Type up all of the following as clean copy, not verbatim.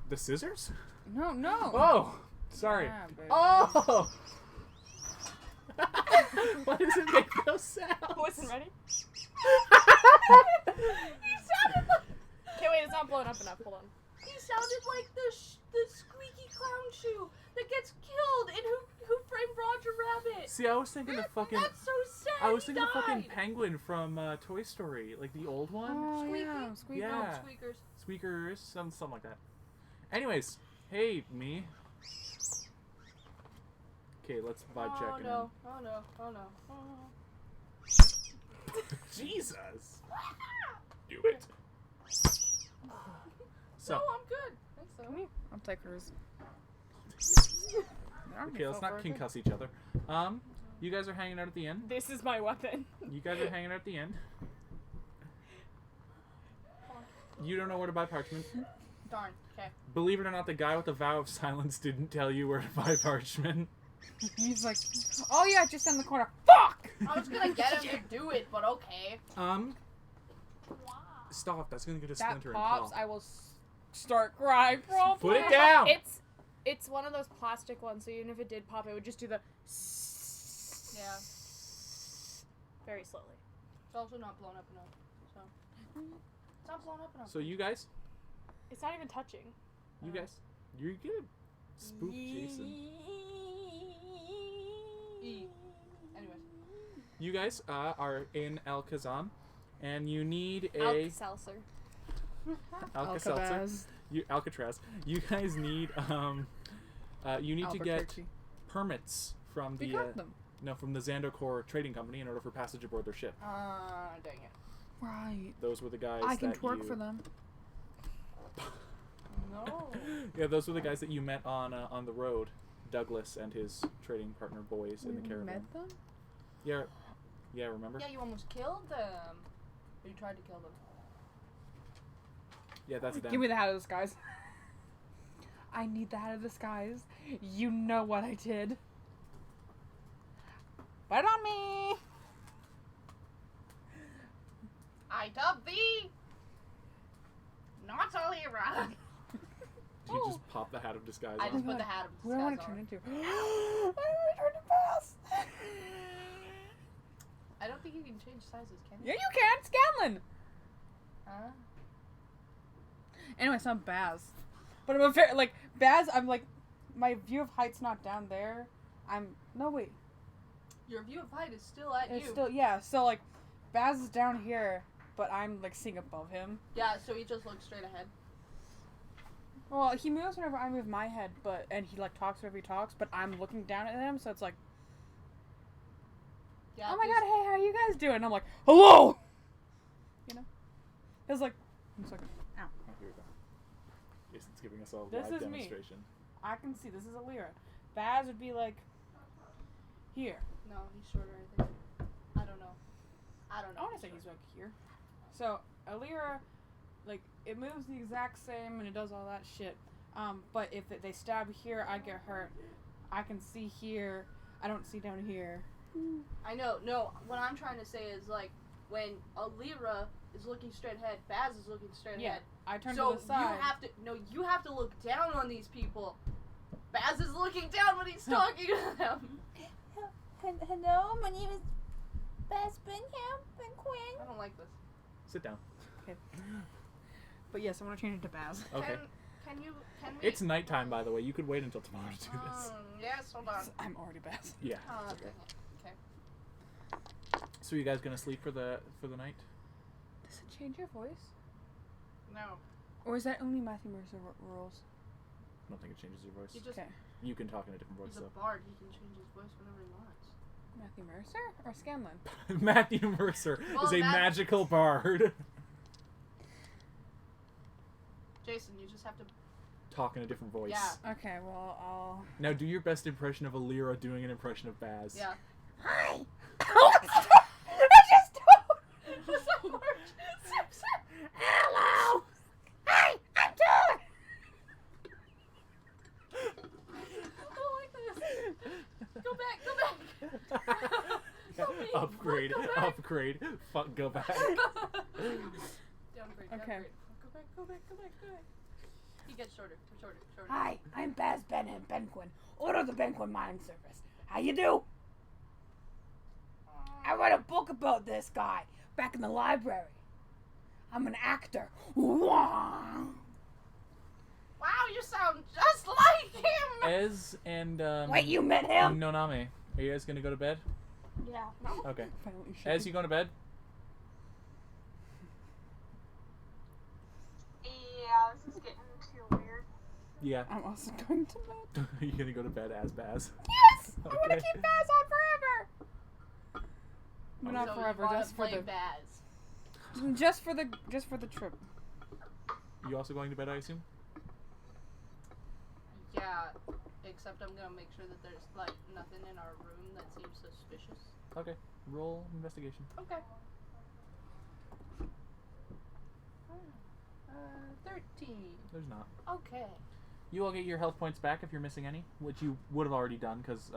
The scissors? No, no. Oh, sorry. Yeah, baby. Oh! Why does it make no sound? Listen, ready? Okay, wait, it's not blown up enough. Hold on. He sounded like the squeaky clown shoe that gets killed in Who Framed Roger Rabbit. See, I was thinking the fucking... That's so sad. I was thinking the he fucking died. penguin from Toy Story, like the old one. Oh, Squeaky? yeah. Squeaky. Yeah. No, squeakers. Squeakers, something like that. Anyways, hey, me. Okay, let's vibe check. Oh no! Oh no! Oh no! Oh no! Jesus! Do it. So, No, I'm good. I think so. Come here. I'll take hers. okay, let's not concuss each other. You guys are hanging out at the inn. This is my weapon. You guys are hanging out at the inn. You don't know where to buy parchment. Darn. Okay. Believe it or not, the guy with the vow of silence didn't tell you where to buy parchment. He's like, oh yeah, just in the corner. Fuck! I was gonna get him to do it, but okay. Stop. That's gonna get a That splinter pops, and I will start crying. Put it down. It's one of those plastic ones, so even if it did pop, it would just do the Yeah. very slowly. It's also not blown up enough. So. It's not blown up enough. So you guys, It's not even touching. you're gonna spook Jason. Anyways. You guys are in El Kazan, and you need a Alka-Seltzer. Alka-Seltzer. Alcatraz. You guys need you need to get Albuquerque. permits from We the got them. from the Xando Corp trading company in order for passage aboard their ship. Dang it. Right. Those were the guys I can that twerk you... for them. No. Yeah, those were the guys that you met on the road. Douglas and his trading partner boys in the We caravan. met them? Yeah, remember? Yeah, you almost killed them. Or you tried to kill them. Yeah, that's them. Give me the hat of the skies. I need the hat of the skies. You know what I did. Put it on me! I dub thee! Not Olira! You just pop the hat of disguise I on. just put the hat of Who do I want to disguise turn on. into? I want to turn to Bass! I don't think you can change sizes, can you? Yeah, you can! Scanlan! Huh? Anyway, so I'm Baz. But I'm a very, like, Baz, I'm like, my view of height's not down there. No, wait. Your view of height is still at It's you. still, yeah, so, like, Baz is down here, but I'm, like, seeing above him. Yeah, so he just looks straight ahead. Well, he moves whenever I move my head, and he, like, talks whenever he talks, but I'm looking down at him, so it's like, Yeah, oh my this- god, hey, how are you guys doing? And I'm like, hello! You know? It's like, ow. Oh, here we go. Jason's giving us a This live is me. demonstration. I can see, this is Alira. Baz would be like, here. No, he's shorter, I think. I don't know. I want to say he's like here. So, Alira, like, it moves the exact same and it does all that shit. But if they stab here, I get hurt. I can see here. I don't see down here. I know. No, what I'm trying to say is, like, when Alira is looking straight ahead, Baz is looking straight Yeah, ahead. I turn So to the side. you have to look down on these people. Baz is looking down when he's talking to them. Hello, my name is Baz Benham and Quinn. I don't like this. Sit down. Okay. But yes, I want to change it to Baz. Okay. Can we? It's nighttime, by the way. You could wait until tomorrow to do this. Yes, hold on. I'm already Baz. Yeah. Dang it. Okay. So you guys gonna sleep for the night? Does it change your voice? No. Or is that only Matthew Mercer rules? I don't think it changes your voice. He just, Okay. You can talk in a different voice he's a though. bard. He can change his voice whenever he wants. Matthew Mercer or Scanlan? Matthew Mercer Well, is a that- magical bard. Jason, you just have to. Talk in a different voice. Yeah. Okay, well, I'll... Now do your best impression of Alira doing an impression of Baz. Yeah. Hi. I just told... Hello. Hi, I'm Todd. I don't like this. Go back. Go back. So mean. Upgrade. Go back. Upgrade. Fuck. Go back. Downgrade. Okay. Go back. Go back. Go back. Go back. He gets shorter. Hi, I'm Baz Benquin, owner of the Benquin Mining Service. How you do? I read a book about this guy back in the library. I'm an actor. Wow, you sound just like him! Ez and Wait, you met him? Noname, are you guys gonna go to bed? Yeah. No. Okay. Finally Ez, you going to bed? Yeah, this is getting too weird. Yeah. I'm also going to bed. Are you gonna go to bed as Baz? Yes! I want to Okay. keep Baz on forever! But not So forever, you wanna just for play the Baz. just for the trip. You also going to bed, I assume? Yeah, except I'm gonna make sure that there's like nothing in our room that seems suspicious. Okay. Roll investigation. Okay. 13. There's not. Okay. You all get your health points back if you're missing any, which you would have already done because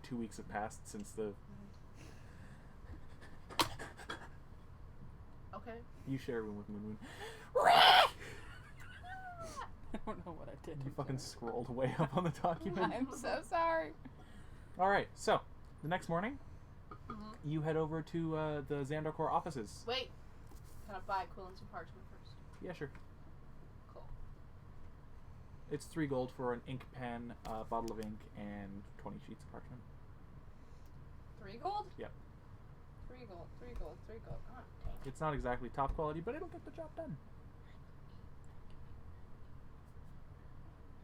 2 weeks have passed since the. Okay. You share a room with Moon Moon. I don't know what I did. You fucking scrolled way up on the document. I'm so sorry. All right. So the next morning, Mhm. you head over to the Xando Corp offices. Wait. Can I buy quill and some parchment first? Yeah, sure. Cool. It's 3 gold for an ink pen, a bottle of ink, and 20 sheets of parchment. 3 gold? Yep. 3 gold. 3 gold. 3 gold. God dang. It's not exactly top quality, but it'll get the job done.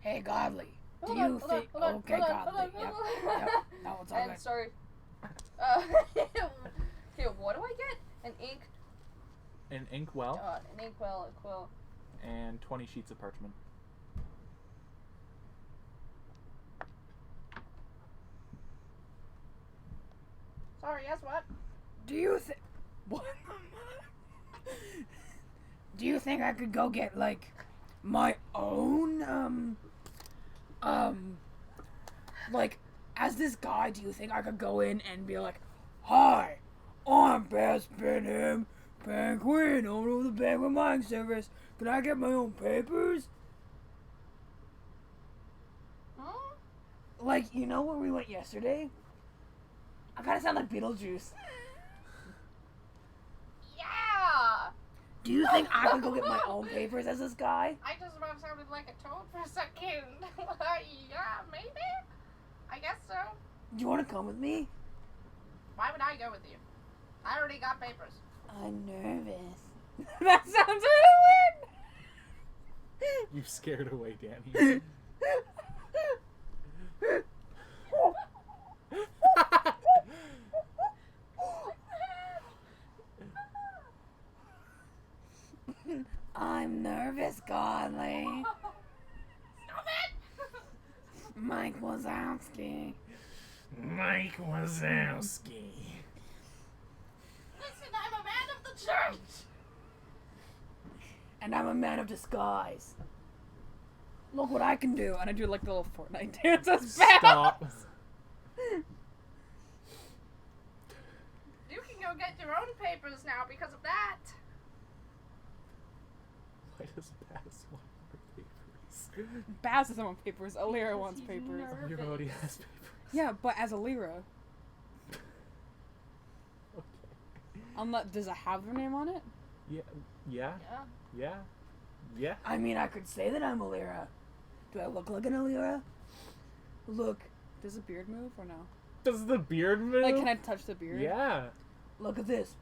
Hey, Godly. Do Hold you on, hold on, think... hold on, Okay, hold on, Godly. hold on, Yep. hold on. Yep. No, it's all I'm good. sorry. Here, what do I get? An ink. An ink well An ink well, a quill. and 20 sheets of parchment. Sorry, yes, what? Do you think... What? Do you think I could go get, like, my own, like, as this guy, do you think I could go in and be like, Hi, I'm Baz Benham, Penguin, owner of the Penguin Mining Service. Can I get my own papers? Huh? Like, you know where we went yesterday? I kind of sound like Beetlejuice. Yeah! Do you think I could go get my own papers as this guy? I just about sounded like a toad for a second. Yeah, maybe? I guess so. Do you want to come with me? Why would I go with you? I already got papers. I'm nervous. That sounds really weird. You scared away Danny. I'm nervous, Godly. Stop it! Mike Wazowski. Mike Wazowski. Listen, I'm a man of the church! And I'm a man of disguise. Look what I can do. And I do like the little Fortnite dance as Baz. Stop. You can go get your own papers now because of that. Why does Baz want more papers? Baz doesn't want papers. Alira wants he's papers. nervous. You already has papers. Yeah, but as Alira. Okay. Does it have their name on it? Yeah. Yeah. Yeah. Yeah. Yeah. I mean, I could say that I'm Alira. Do I look like an Alira? Look. Does the beard move or no? Does the beard move? Like, can I touch the beard? Yeah. Look at this.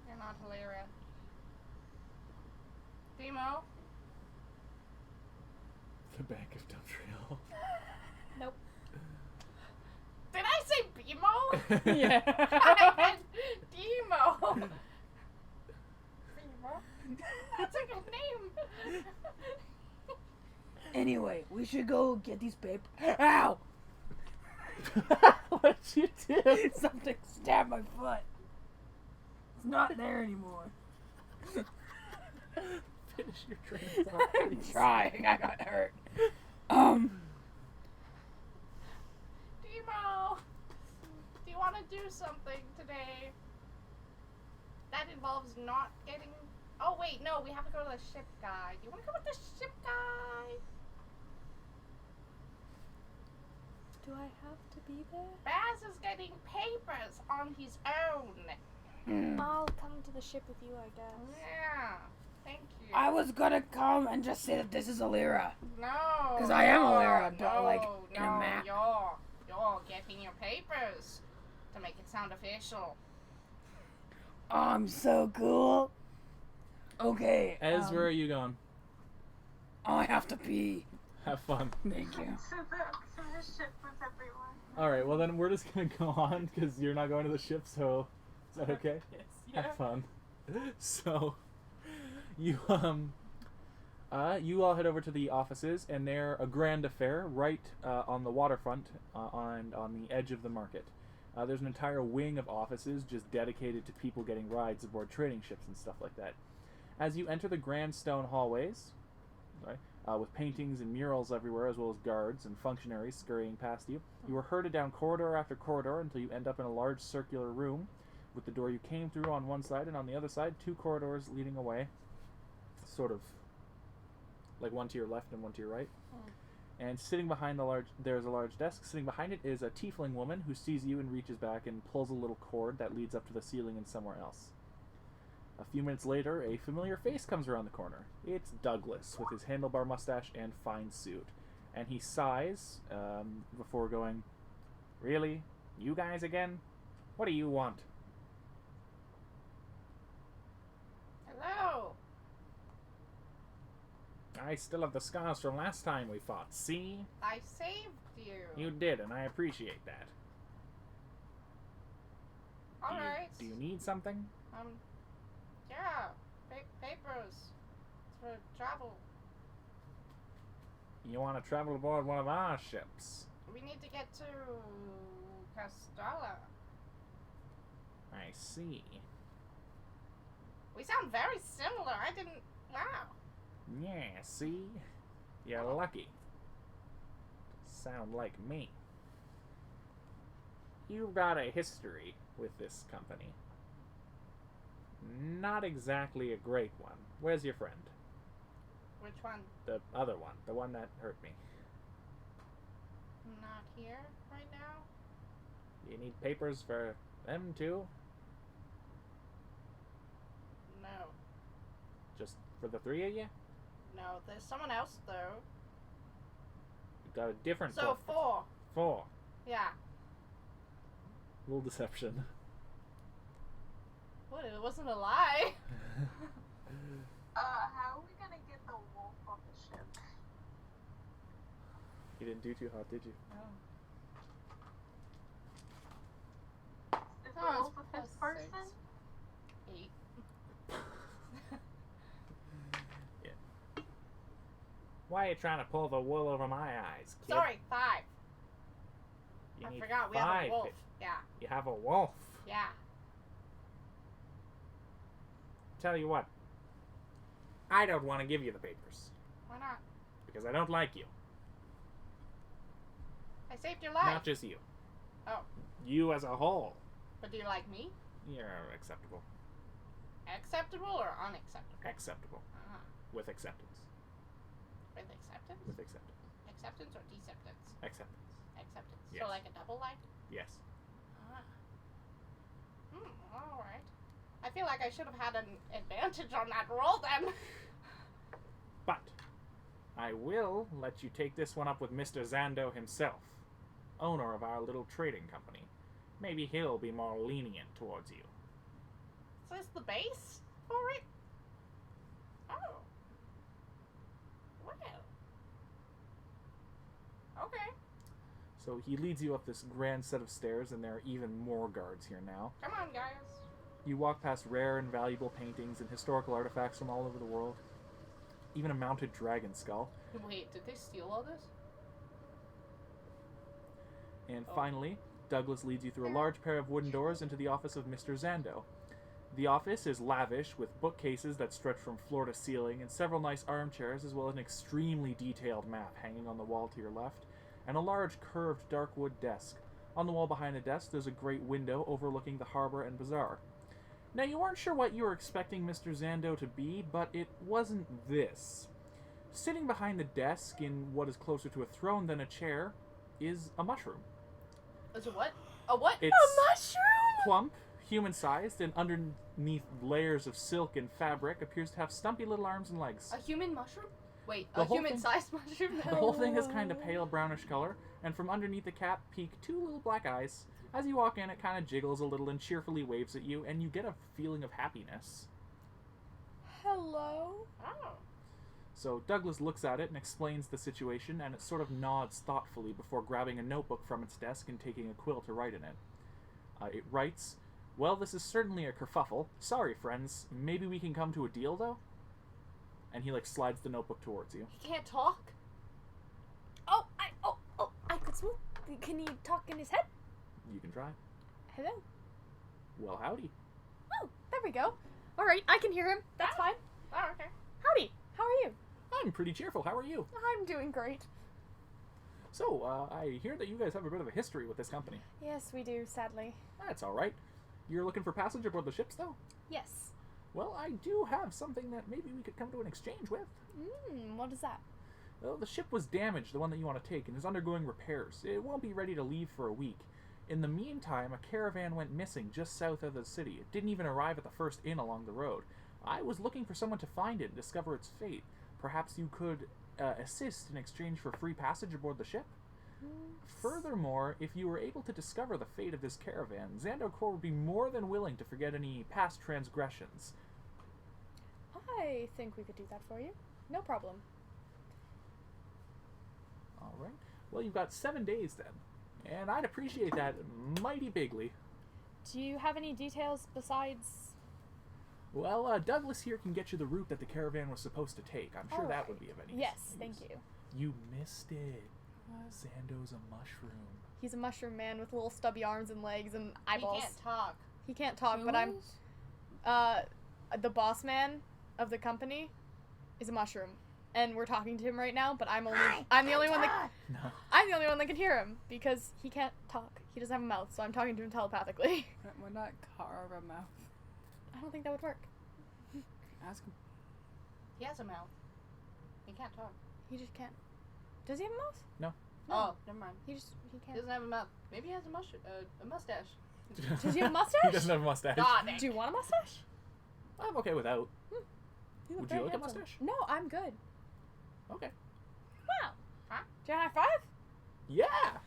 You're not hilarious. Demo? The Bank of Dumtrail. Nope. Did I say Bemo? Yeah. I meant Demo. Demo? That's a good name. Anyway, we should go get these papers. Ow! What'd you do? Something stabbed my foot. It's not there anymore. Finish your train of thought, I'm please. trying. I got hurt. Demo! Do you want to do something today that involves not getting Oh wait, no, we have to go to the ship guy. Do you want to go with the ship guy? Do I have to be there? Baz is getting papers on his own. I'll come to the ship with you, I guess. Yeah, thank you. I was gonna come and just say that this is Alira. No. 'Cause I am Alira, but, no, like, no, in a map. You're getting your papers to make it sound official. I'm so cool. Okay. Ez, where are you going? I have to pee. Have fun. Thank you. To the ship with everyone. Alright, well then we're just gonna go on because you're not going to the ship, so is that okay? Yes. Have fun. So, you all head over to the offices, and they're a grand affair right on the waterfront and on the edge of the market. There's an entire wing of offices just dedicated to people getting rides aboard trading ships and stuff like that. As you enter the grand stone hallways, with paintings and murals everywhere, as well as guards and functionaries scurrying past you, you are herded down corridor after corridor until you end up in a large circular room with the door you came through on one side, and on the other side, 2 corridors leading away, sort of like one to your left and one to your right. And sitting behind there's a large desk. Sitting behind it is a tiefling woman who sees you and reaches back and pulls a little cord that leads up to the ceiling and somewhere else. A few minutes later, a familiar face comes around the corner. It's Douglas, with his handlebar mustache and fine suit. And he sighs before going, "Really? You guys again? What do you want?" Hello. "I still have the scars from last time we fought, see? I saved you. You did, and I appreciate that. All right. Do you need something?" Yeah. Papers. It's for travel. "You want to travel aboard one of our ships?" We need to get to Castella. "I see. We sound very similar. I didn't. Wow. Yeah, see? You're lucky. Sound like me. You've got a history with this company. Not exactly a great one. Where's your friend? Which one? The other one. The one that hurt me. Not here right now. You need papers for them too? No. Just for the 3 of you? No. There's someone else though. You've got a different So portrait. 4. 4. Yeah. Little deception. What? It wasn't a lie. How are we gonna get the wolf on the ship? You didn't do too hot, did you? Is the Oh, wolf a it's fifth person? 8. Why are you trying to pull the wool over my eyes, kid? Sorry, 5. You I need forgot we have 5. a wolf. Yeah. You have a wolf. Yeah. Tell you what, I don't want to give you the papers Why not? because I don't like you. I saved your life. Not just you. Oh. You as a whole. But do you like me? You're acceptable. Acceptable or unacceptable? Acceptable. Uh-huh. With acceptance. With acceptance? With acceptance. Acceptance or deceptance? Acceptance. Acceptance. Yes. So like a double like? Yes. Alright. I feel like I should have had an advantage on that roll then. But I will let you take this one up with Mr. Xando himself, owner of our little trading company. Maybe he'll be more lenient towards you. Is this the base for it? Oh. Well. Okay. So he leads you up this grand set of stairs, and there are even more guards here now. Come on, guys. You walk past rare and valuable paintings and historical artifacts from all over the world. Even a mounted dragon skull. Wait, did they steal all this? And finally, Douglas leads you through a large pair of wooden doors into the office of Mr. Xando. The office is lavish, with bookcases that stretch from floor to ceiling, and several nice armchairs, as well as an extremely detailed map hanging on the wall to your left, and a large curved dark wood desk. On the wall behind the desk, there's a great window overlooking the harbor and bazaar. Now, you weren't sure what you were expecting Mr. Xando to be, but it wasn't this. Sitting behind the desk in what is closer to a throne than a chair is a mushroom. Is it what? A what? It's Mushroom! plump, human-sized, and underneath layers of silk and fabric appears to have stumpy little arms and legs. A human mushroom? Wait, The a whole human-sized mushroom? The whole thing is kind of pale brownish color, and from underneath the cap peek two little black eyes. As you walk in, it kind of jiggles a little and cheerfully waves at you, and you get a feeling of happiness. Hello? Oh. So Douglas looks at it and explains the situation, and it sort of nods thoughtfully before grabbing a notebook from its desk and taking a quill to write in it. It writes, "Well, this is certainly a kerfuffle. Sorry, friends. Maybe we can come to a deal, though?" And he, slides the notebook towards you. He can't talk? I could smooth. Can he talk in his head? You can try. Hello? Well, howdy. Oh, there we go. Alright, I can hear him. That's fine. Oh, okay. Howdy. How are you? I'm pretty cheerful. How are you? I'm doing great. So, I hear that you guys have a bit of a history with this company. Yes, we do, sadly. That's all right. You're looking for passage aboard the ships, though? Yes. Well, I do have something that maybe we could come to an exchange with. What is that? Well, the ship was damaged, the one that you want to take, and is undergoing repairs. It won't be ready to leave for a week. In the meantime, a caravan went missing just south of the city. It didn't even arrive at the first inn along the road. I was looking for someone to find it and discover its fate. Perhaps you could assist in exchange for free passage aboard the ship? Furthermore, if you were able to discover the fate of this caravan, Xando Corp would be more than willing to forget any past transgressions. I think we could do that for you. No problem. All right. Well, you've got 7 days then, and I'd appreciate that mighty bigly. Do you have any details besides... Well, Douglas here can get you the route that the caravan was supposed to take. I'm sure that would be of any Yes, use. thank you. You missed it. Xando's a mushroom. He's a mushroom man with little stubby arms and legs and eyeballs. He can't talk. He can't talk, but I'm... the boss man of the company is a mushroom. And we're talking to him right now, but I'm the only one that... No. I'm the only one that can hear him, because he can't talk. He doesn't have a mouth, so I'm talking to him telepathically. Why not carve a mouth? I don't think that would work. Ask him. He has a mouth. He can't talk. He just can't. Does he have a mouth? No. Oh, never mind. He He can't. doesn't have a mouth. Maybe he has a mustache. Does he have a mustache? He doesn't have a mustache. God, Do you want a mustache? I'm okay without. You Would very you like a handsome. mustache? No, I'm good. Okay. Wow. Huh? Do you want a high Yeah!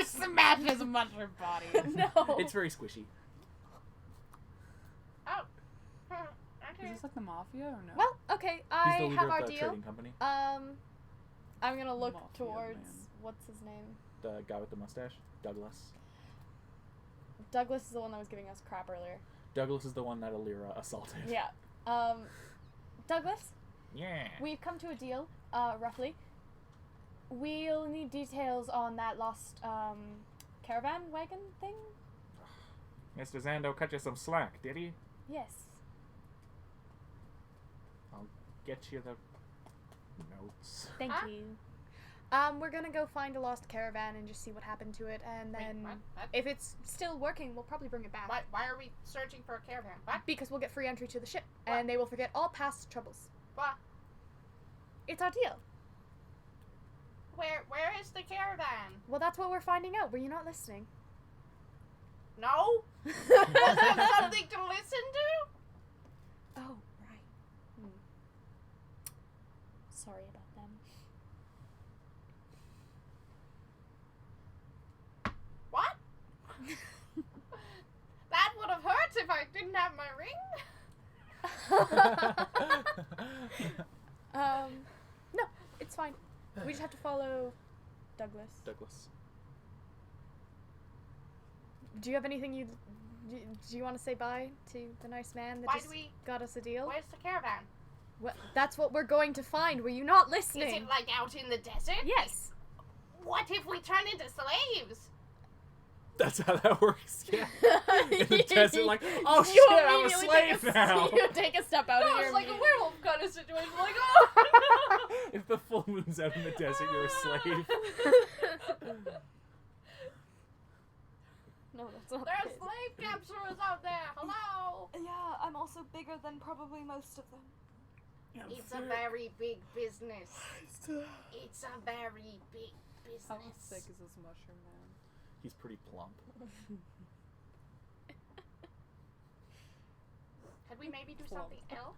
Just imagine his mushroom body. five? No. It's very squishy. Oh. Is Okay. this like the mafia or no? Well, okay, He's the I leader have our of the deal. trading company. I'm gonna look Mafia towards man. what's his name. The guy with the mustache. Douglas. Douglas is the one that was giving us crap earlier. Douglas is the one that Alira assaulted. Yeah. Douglas, Yeah. we've come to a deal, roughly. We'll need details on that lost, caravan wagon thing? Mr. Xando cut you some slack, did he? Yes. I'll get you the notes. Thank Huh? you. We're gonna go find a lost caravan and just see what happened to it, and Wait, then what? if it's still working, we'll probably bring it back. Why are we searching for a caravan? What? Because we'll get free entry to the ship, What? and they will forget all past troubles. What? It's our deal. Where is the caravan? Well, that's what we're finding out. Were you not listening? No? Was there something to listen to? Oh, right. Sorry about them. What? That would have hurt if I didn't have my ring. No, it's fine. We just have to follow Douglas. Douglas. Do you have anything do you want to say bye to the nice man that Why just do we... got us a deal? Where's the caravan? Well, that's what we're going to find. Were you not Is listening? it like out in the desert? Yes. What if we turn into slaves? That's how that works, yeah. In the desert, like, oh shit, You I'm a immediately slave take now! You take a step out No, of it's your like a werewolf kind of situation. Like, oh! If the full moon's out in the desert, you're a slave. No, that's not There's the case. slave capturers out there. Hello. Yeah, I'm also bigger than probably most of them. It's a very big business. It's a very big business. How thick is this mushroom man? He's pretty plump. Could we maybe do something else?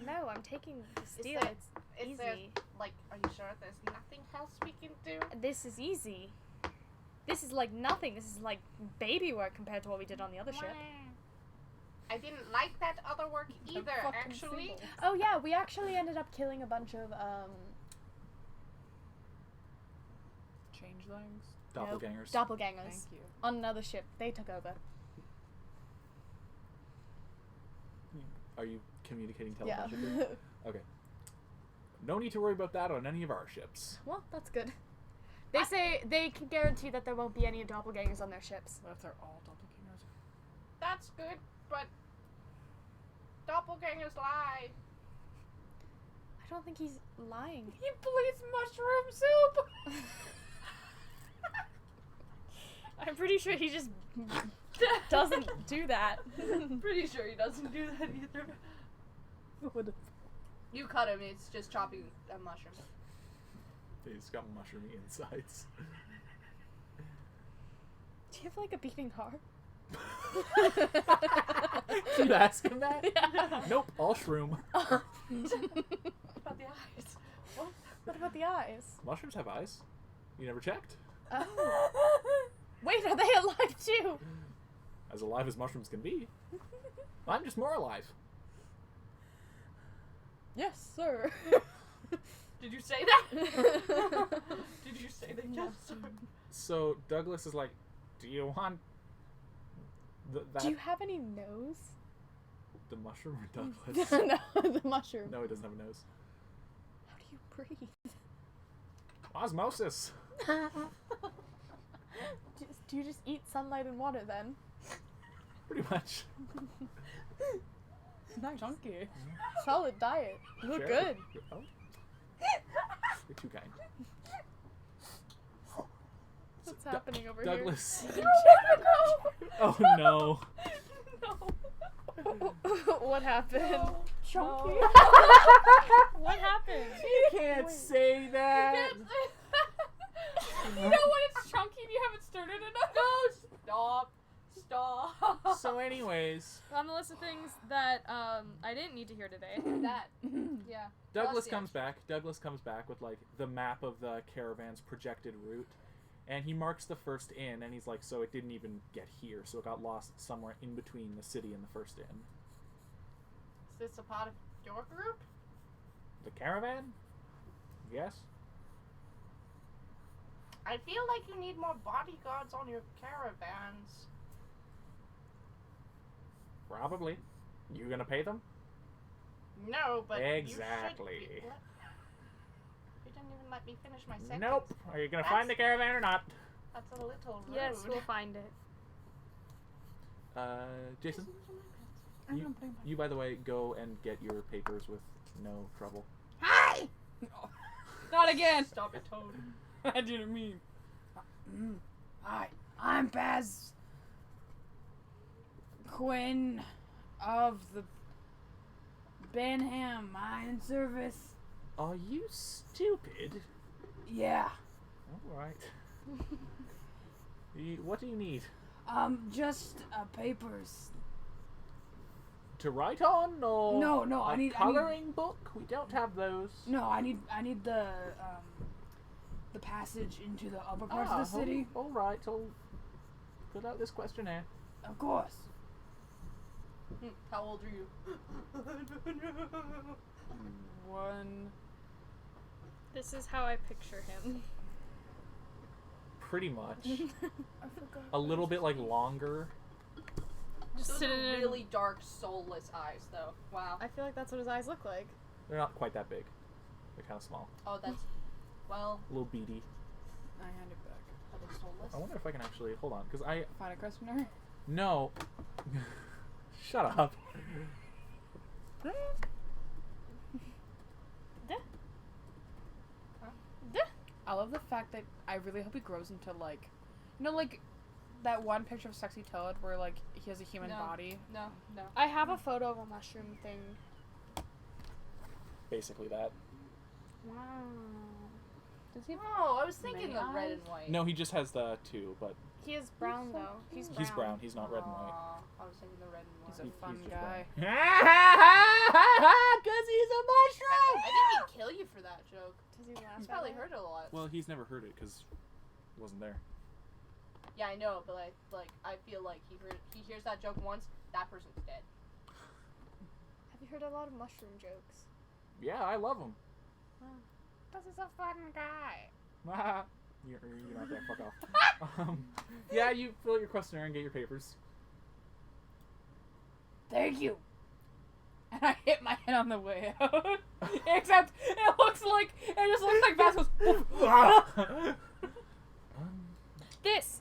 No, I'm taking the steel. there- It's Is there, easy. like, are you sure there's nothing else we can do? This is easy. This is like nothing. This is like baby work compared to what we did on the other ship. I didn't like that other work either, fucking actually. symbol. Oh yeah, we actually ended up killing a bunch of Changelings. Doppelgangers. doppelgangers Thank you. on another ship. They took over. Are you communicating Yeah. telepathically? Okay. No need to worry about that on any of our ships. Well, that's good. They say they can guarantee that there won't be any doppelgangers on their ships. What if they're all doppelgangers? That's good, but doppelgangers lie. I don't think he's lying. He bleeds mushroom soup! I'm pretty sure he just doesn't do that. Pretty sure he doesn't do that either. You cut him, it's just chopping a mushroom. He's got mushroomy insides. Do you have like a beating heart? Keep asking that? Yeah. Nope, all shroom. What about the eyes? What about the eyes? Mushrooms have eyes. You never checked? Oh. Wait, are they alive too? As alive as mushrooms can be. I'm just more alive. Yes, sir. Did you say that? Did you say that? Yes, sir. So Douglas is like, do you want that? Do you have any nose? The mushroom or Douglas? No, the mushroom. No, he doesn't have a nose. How do you breathe? Osmosis. Do you just eat sunlight and water then? Pretty much. Nice. Chunky. Solid diet. You look Sure. good. Oh. You're too kind. What's So, happening over Douglas. here? Oh no. What happened? Chunky. What happened? You can't say that. You know when it's chunky and you haven't stirred it enough? No, stop. Stop. So anyways, On the list of things that I didn't need to hear today. that. Yeah. Douglas Plus, comes back. Douglas comes back with like the map of the caravan's projected route, and he marks the first inn, and he's like, so it didn't even get here, so it got lost somewhere in between the city and the first inn. Is this a part of your group? The caravan? Yes. I feel like you need more bodyguards on your caravans. Probably. You gonna pay them? No, but Exactly. You should be. What? You didn't even let me finish my sentence. Nope. Are you gonna That's- find the caravan or not? That's a little rude. Yes, we'll find it. Jason, I'm You- gonna play my... you by the way go and get your papers with no trouble. Hi! Not again! Stop it, Toad. I didn't mean. Hi, I'm Baz Quinn of the Benham Mine Service. Are you stupid? Yeah. Alright. What do you need? Just papers. To write on, or No, a I need- coloring book? We don't have those. No, I need the passage into the upper parts of the city. All right, I'll fill out this questionnaire. Of course. How old are you? 1. This is how I picture him. Pretty much. I forgot. A little bit like longer. Just Those sitting are in. really dark, soulless eyes, though. Wow. I feel like that's what his eyes look like. They're not quite that big. They're kind of small. Oh, that's. Well, A little beady. I hand it back. are they soulless? I wonder if I can actually hold on, because I Find a questionnaire. no. Shut up. I love the fact that I really hope he grows into like, you know, like that one picture of Sexy Toad where like he has a human No. body? No. I have a photo of a mushroom thing. Basically that. Wow. Does he? Oh, I was thinking Many the red eyes? and white. No, he just has the two, but He is brown though. He's brown. he's brown. He's not red and white. Aw, I was thinking the red and He's white. a fun just guy. Because he's a mushroom! I didn't kill you for that joke. Does he laugh? He's at probably it? heard it a lot. Well, he's never heard it because it wasn't there. Yeah, I know, but I feel like he hears that joke once, that person's dead. Have you heard a lot of mushroom jokes? Yeah, I love him. This is a fun guy. You're not that. Fuck off. Yeah, you fill out your questionnaire and get your papers. Thank you. And I hit my head on the way out. Except it looks like Bass goes. This.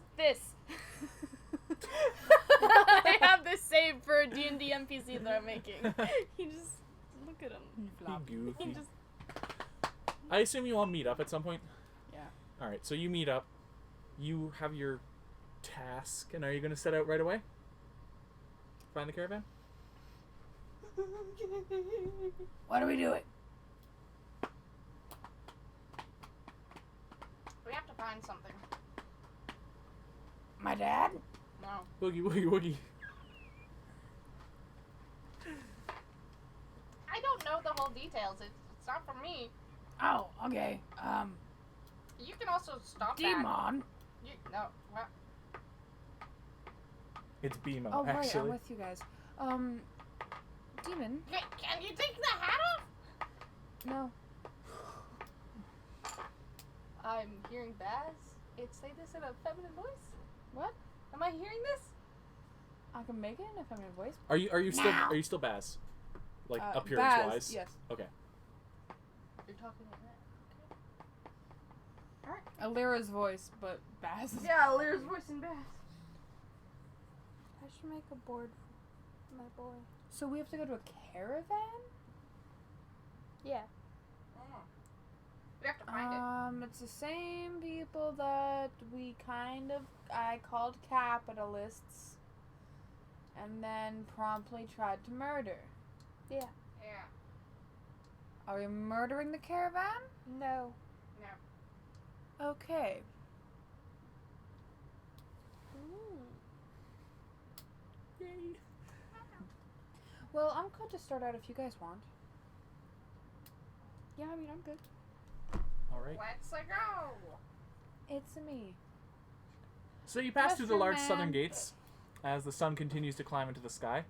I have this saved for a D&D NPC that I'm making. He just look at him. He goofy. He just I assume you all meet up at some point. Yeah. All right, so you meet up. You have your task, and are you going to set out right away? Find the caravan? What are we doing? We have to find something. My dad? No. Boogie, woogie, woogie. I don't know the whole details. It's not for me. Oh, okay. You can also stop that. Demon. No. What? It's BMO, Oh right, I'm actually. with you guys. Demon. Can you take the hat off? No. I'm hearing Baz. Say this in a feminine voice. What? Am I hearing this? I can make it in a feminine voice. Are you still Baz? Like appearance Baz, wise? Yes. Okay. You're talking like that. Alira's voice, but Baz. Yeah, Lyra's voice in Baz. I should make a board for my boy. So we have to go to a caravan? yeah. We have to find it. It's the same people that I called capitalists and then promptly tried to murder. Yeah. Are we murdering the caravan? No. Okay. Yay. Well, I'm good to start out if you guys want. Yeah, I mean, I'm good. All right. Let's go. It's me. So you pass through the Mushroom large southern Man. gates as the sun continues to climb into the sky.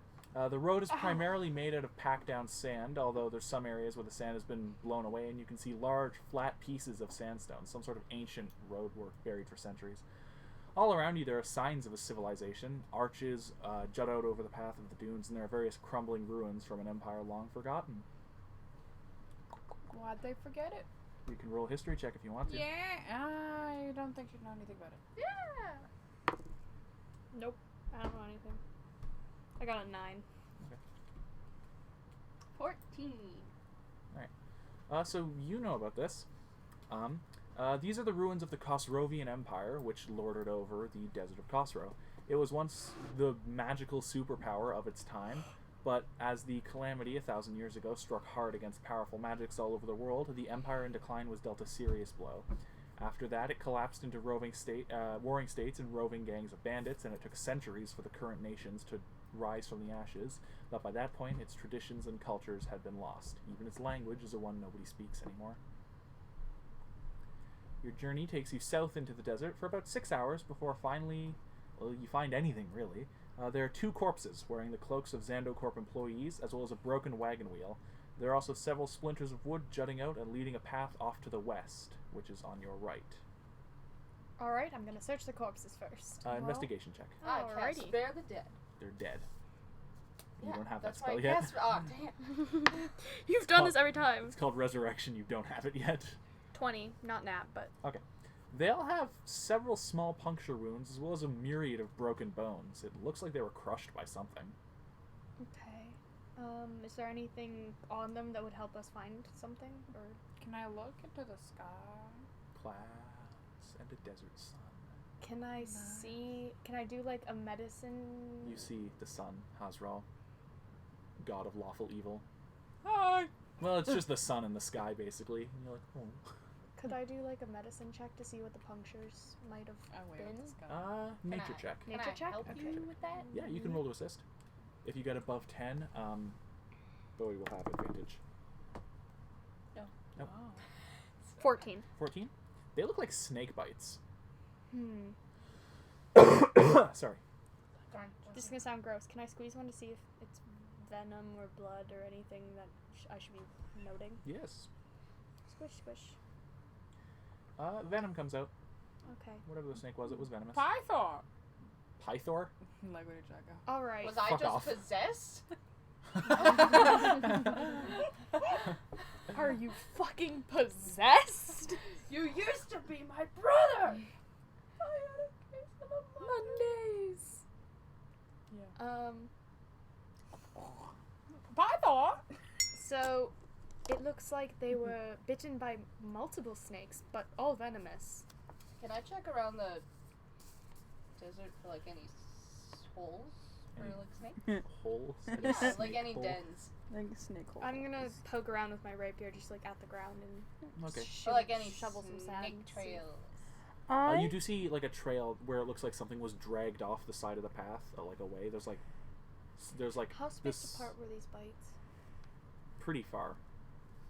The road is primarily made out of packed down sand, although there's some areas where the sand has been blown away and you can see large, flat pieces of sandstone, some sort of ancient roadwork buried for centuries. All around you there are signs of a civilization. Arches jut out over the path of the dunes, and there are various crumbling ruins from an empire long forgotten. Why'd they forget it? You can roll a history check if you want to. Yeah, I don't think you know anything about it. Yeah. Nope. I don't know anything. I got a 9. 14. So you know about this. These are the ruins of the Khosrovian Empire, which lorded over the desert of Khosrow. It was once the magical superpower of its time, but as the calamity 1,000 years ago struck hard against powerful magics all over the world, the empire in decline was dealt a serious blow. After that, it collapsed into warring states and roving gangs of bandits, and it took centuries for the current nations to rise from the ashes, but by that point, its traditions and cultures had been lost. Even its language is a one nobody speaks anymore. Your journey takes you south into the desert for about 6 hours before finally, well, you find anything, really. There are 2 corpses wearing the cloaks of Xando Corp employees, as well as a broken wagon wheel. There are also several splinters of wood jutting out and leading a path off to the west, which is on your right. Alright, I'm gonna search the corpses first. Investigation check. I can't Alrighty. spare the dead. They're dead. You Yeah, don't have that that's why spell I yet. cast- Oh, damn. You've done this every time. It's called Resurrection. You don't have it yet. 20, not nat, but They'll have several small puncture wounds, as well as a myriad of broken bones. It looks like they were crushed by something. okay. Is there anything on them that would help us find something? Or Can I look into the sky? Clouds and a desert sun. Can I see? Can I do like a medicine? You see the sun, Hazral, god of lawful evil. Hi. Well, it's just the sun in the sky, basically. And you're like, oh. Could I do like a medicine check to see what the punctures might have been? Nature check. Nature Can I check? help Okay. you with that? Yeah, you can roll to assist. If you get above 10, Bowie will have advantage. No. Nope. 14. 14? They look like snake bites. Sorry. Darn. This is gonna sound gross. Can I squeeze one to see if it's venom or blood or anything that I should be noting? Yes. Squish, squish. Venom comes out. Okay. Whatever the snake was, it was venomous. Python. Pythor? Like, where did Jack go? All right. Was I Fuck just off. possessed? Are you fucking possessed? You used to be my brother. Mondays. Python. So it looks like they were bitten by multiple snakes, but all venomous. Can I check around the desert for like any holes for Any- like snakes? Holes? Yeah, like Snake any hole? dens. Like snake hole. I'm gonna poke around with my rapier just like at the ground and Okay. Or like any shovel some sand. snake and see. trails. You do see like a trail where it looks like something was dragged off the side of the path, like away. There's like How spaced this apart were these bites? pretty far,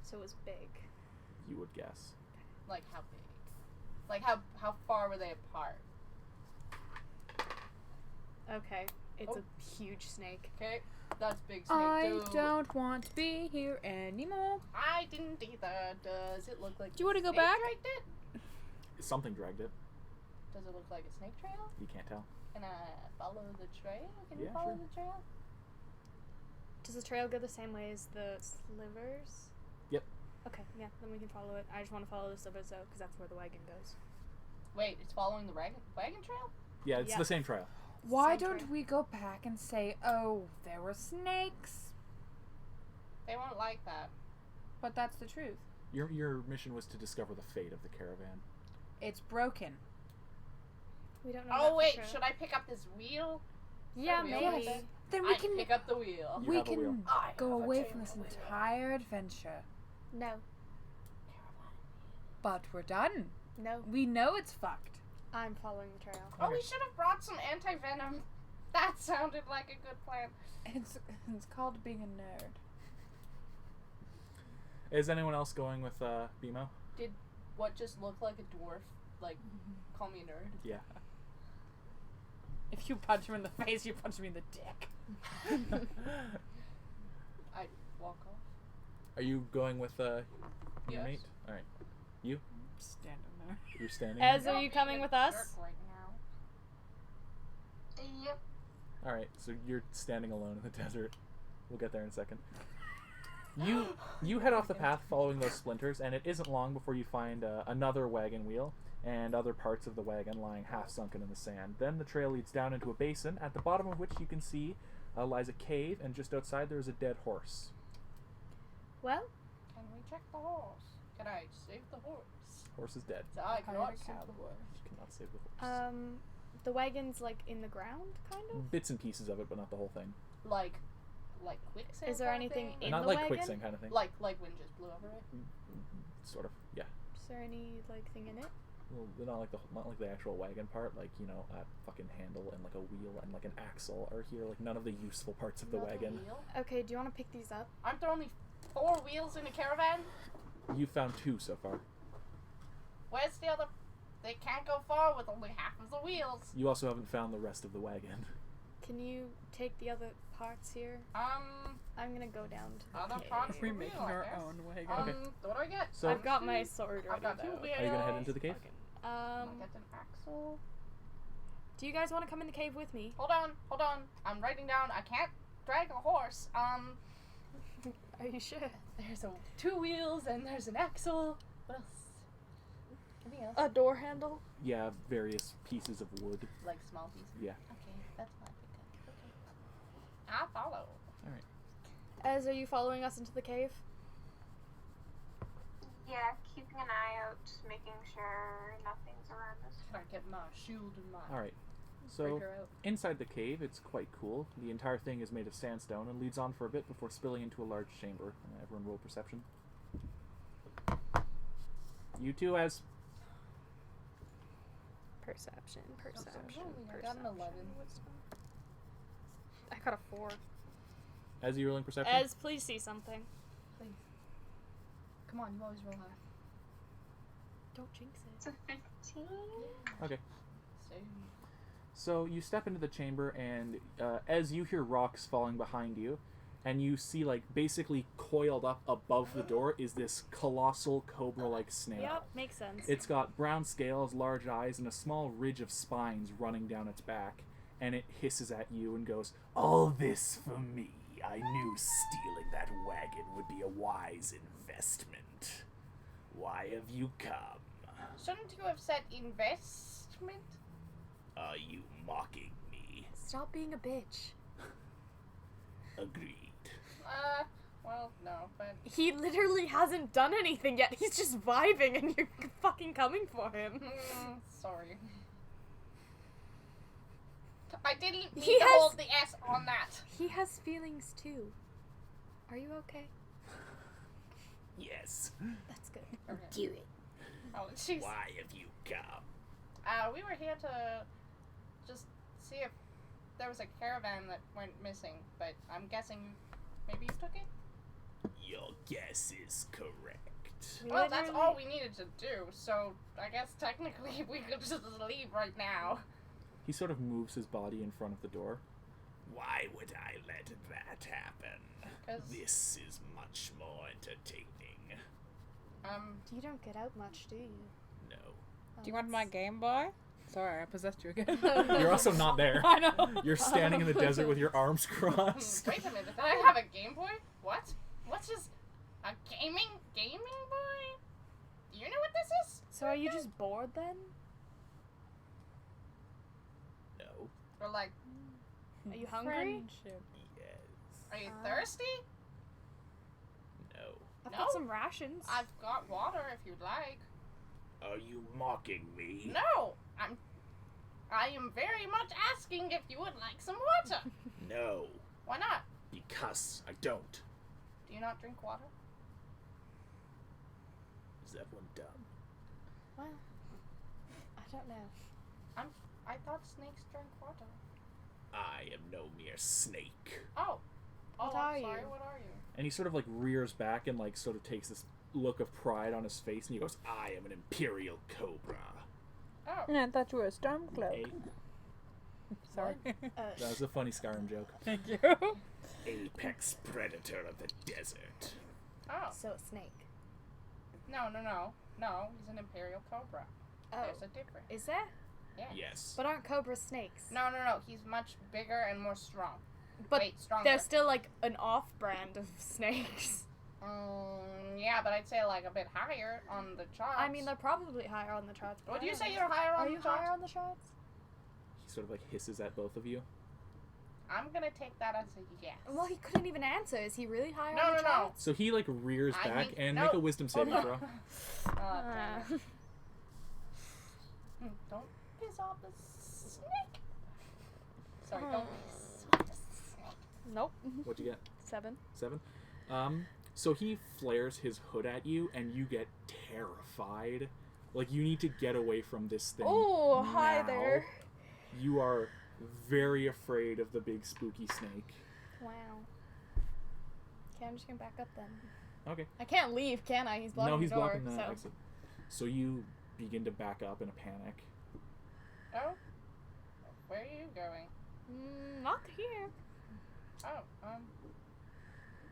So it was big. you would guess. Like how big? Like how far were they apart? Okay, it's Oh. a huge snake. Okay, that's big snake. I don't want to be here anymore. I didn't either. Does it look like? Do you wanna go snake back? dragged it? Something dragged it. Does it look like a snake trail? You can't tell. Can I follow the trail? Can you Yeah, follow sure. the trail? Does the trail go the same way as the slivers? Yep. Okay, yeah, then we can follow it. I just want to follow the slivers though, because that's where the wagon goes. Wait, it's following the wagon trail? Yeah, it's Yeah. the same trail. Why Same don't trail. we go back and say, oh, there were snakes? They won't like that. But that's the truth. Your mission was to discover the fate of the caravan. It's broken. We don't know. that Oh for wait, sure. should I pick up this wheel? Yeah, wheel maybe. with it? Then I pick up the wheel. You we have a wheel. can I go have a away from this wheel. entire adventure. No, But we're done. no, We know it's fucked. I'm following the trail. Oh, we should have brought some anti-venom. That sounded like a good plan. It's called being a nerd. Is anyone else going with BMO? Did what just look like a dwarf, like, call me a nerd? Yeah. If you punch him in the face, you punch me in the dick. I walk off. Are you going with your Yes. mate? All right. You? Standing there. You're standing. Ez, there? are you coming with us? Jerk right now. Yep. All right. So you're standing alone in the desert. We'll get there in a second. You head off the path following those splinters, and it isn't long before you find another wagon wheel and other parts of the wagon lying half sunken in the sand. Then the trail leads down into a basin, at the bottom of which you can see lies a cave, and just outside there is a dead horse. Well, Can we check the horse? Can I save the horse? Horse is dead. So I cannot save the horse. You cannot save the horse. the wagon's like in the ground, kind of. Bits and pieces of it, but not the whole thing. Like quicksand. Is there kind of anything thing? in Not the like wagon? quicksand kind of thing. Like wind just blew over it? Sort of. Yeah. Is there any like thing in it? Well, not like the actual wagon part, like, you know, a fucking handle and like a wheel and like an axle are here, like none of the useful parts of the Another wagon. wheel? Okay, do you want to pick these up? Aren't there only 4 wheels in a caravan? You found 2 so far. Where's the other? They can't go far with only half of the wheels. You also haven't found the rest of the wagon. Can you take the other parts here? I'm gonna go down to the Other cave. parts of We're the making wheel, I our guess. own wagon. Okay. What do I get? So I've got my sword I've ready got 2 though. wheels. are you gonna head into the cave? I get an axle. Do you guys want to come in the cave with me? Hold on. I'm writing down. I can't drag a horse. Are you sure? There's 2 wheels and there's an axle. What else? Anything else? A door handle? Yeah, various pieces of wood. Like small pieces. Yeah. Okay, that's fine. Okay. I'll follow. Ez, are you following us into the cave? Yeah, keeping an eye out, making sure nothing's around us. Can I get my shield and my All right. So breaker out? inside the cave, it's quite cool. The entire thing is made of sandstone and leads on for a bit before spilling into a large chamber. Everyone roll perception. You two as Perception. I got an 11. I got a 4. as you rolling perception. Ez, please see something. Please. Come on, you always roll high. Don't jinx it. It's a 15. Okay. Same. So you step into the chamber, and as you hear rocks falling behind you, and you see, like, basically coiled up above the door is this colossal cobra-like snake. Yep, makes sense. It's got brown scales, large eyes, and a small ridge of spines running down its back. And it hisses at you and goes, "All this for me. I knew stealing that wagon would be a wise investment. Why have you come? Shouldn't you have said investment? Are you mocking me? Stop being a bitch. Agreed. Well, no, but He literally hasn't done anything yet. He's just vibing and you're fucking coming for him. sorry. I didn't mean He to has- hold the S on that. He has feelings too. Are you okay? Yes. That's good. Okay. Do it. Oh, jeez. Why have you come? We were here to just see if there was a caravan that went missing, but I'm guessing maybe you took it? Your guess is correct. Well, that's all we needed to do, so I guess technically we could just leave right now. He sort of moves his body in front of the door. Why would I let that happen? 'Cause- This is much more entertaining. You don't get out much, do you? No. Do you want my Game Boy? Sorry, I possessed you again. You're also not there. I know. You're standing in the desert with your arms crossed. Wait a minute, did I have a Game Boy? What? What's just a gaming boy? Do you know what this is? So are you just bored then? No. Or like, Are you hungry? Friendship. Yes. are you thirsty? No. I've No. got some rations. I've got water if you'd like. Are you mocking me? No, I am very much asking if you would like some water. No. Why not? Because I don't. Do you not drink water? Is that one dumb? Well, I don't know. I thought snakes drank water. I am no mere snake. Oh. What I'm are sorry, you? what are you? And he sort of like rears back and like sort of takes this look of pride on his face and he goes, I am an imperial cobra. Oh. I thought you were a stormcloak. A- Sorry. that was a funny Skyrim joke. Thank you. Apex predator of the desert. Oh. So a snake. No, he's an imperial cobra. Oh, There's a difference. is there? Yeah. Yes. But aren't cobras snakes? No, he's much bigger and more strong. But Wait, stronger. they're still like an off-brand of snakes. Yeah, but I'd say like a bit higher on the charts. I mean, they're probably higher on the charts. but Would I you don't say know. you're higher on Are the you charts? higher on the charts? He sort of like hisses at both of you. I'm gonna take that as a yes. Well, he couldn't even answer. Is he really higher No, on the no. charts? So he like rears I back mean- and no. make a wisdom saving no. throw. Oh, damn it. Don't piss off the snake. Sorry, don't piss off the snake. Nope. What'd you get? 7. 7? So he flares his hood at you and you get terrified. Like you need to get away from this thing. Oh, hi now. there. You are very afraid of the big spooky snake. Wow. Okay, I'm just gonna back up then. Okay. I can't leave, can I? He's blocking No, he's the door. blocking the so. exit. So you begin to back up in a panic. Oh? Where are you going? Not here. Oh,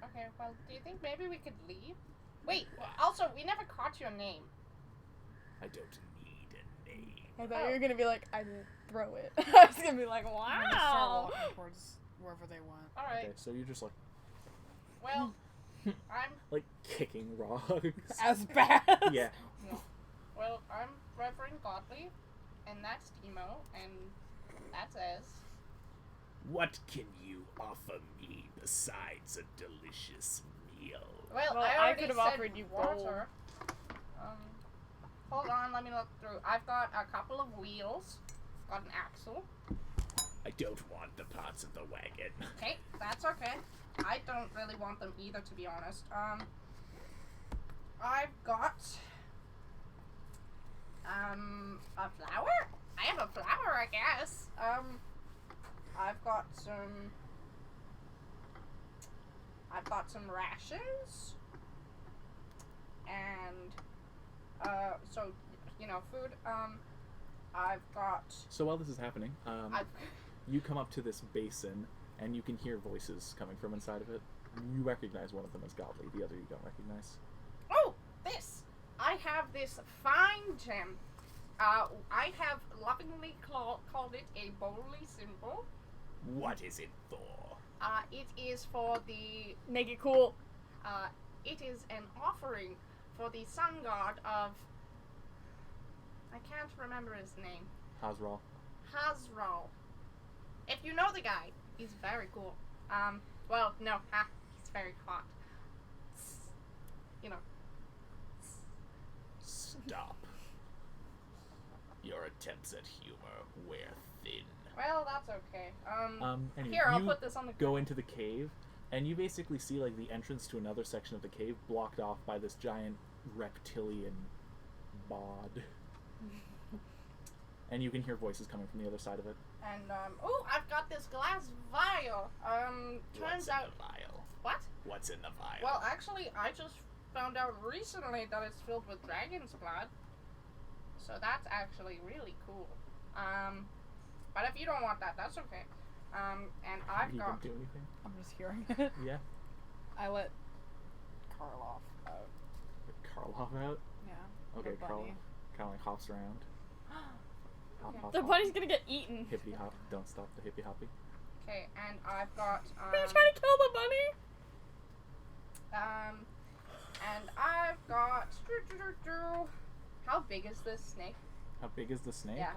okay, well, do you think maybe we could leave? Wait, also, we never caught your name. I don't need a name. I thought Oh. you were gonna be like, I will throw it. I was gonna be like, I'm gonna start wow. walking towards wherever they want. Alright, Okay, so you're just like well, I'm, kicking rocks. As bad. Yeah. I'm Reverend Godly, and that's Timo, and that's Ez. What can you offer me besides a delicious meal? Well, Well, I I already could have said offered you water. Hold on, let me look through. I've got a couple of wheels. Got an axle. I don't want the parts of the wagon. Okay, that's okay. I don't really want them either, to be honest. I've got a flower? I have a flower, I guess. I've got some rations. And so, you know, food. I've got So while this is happening, you come up to this basin, and you can hear voices coming from inside of it. You recognize one of them as Godly, the other you don't recognize. Oh, this! I have this fine gem. I have lovingly called it a bowly symbol. What is it for? It is for the... Make it cool. It is an offering for the sun god of... I can't remember his name. Hazral. Hazral. If you know the guy, he's very cool. Well, no, he's very hot. You know. Stop. Your attempts at humor wear thin. Well, that's okay. Anyway, Here, I'll you put this on the... go into the cave, and you basically see like the entrance to another section of the cave blocked off by this giant reptilian bod. And you can hear voices coming from the other side of it. And, oh, I've got this glass vial. What's Turns out... in the vial? What? What's in the vial? Well, actually, I just found out recently that it's filled with dragon's blood. So that's actually really cool. But if you don't want that, that's okay. And I've you got... didn't do anything? I'm just hearing it. Yeah. I let Karloff out. Karloff out? Yeah. Okay, the Karloff bunny. kind of like hops around. Hop, Okay. hop, The hop. bunny's gonna get eaten. Hippity hop. Don't stop the hippy hoppy. Okay, and I've got, Are you trying to kill the bunny? and I've got... How big is this snake? How big is the snake? Yeah,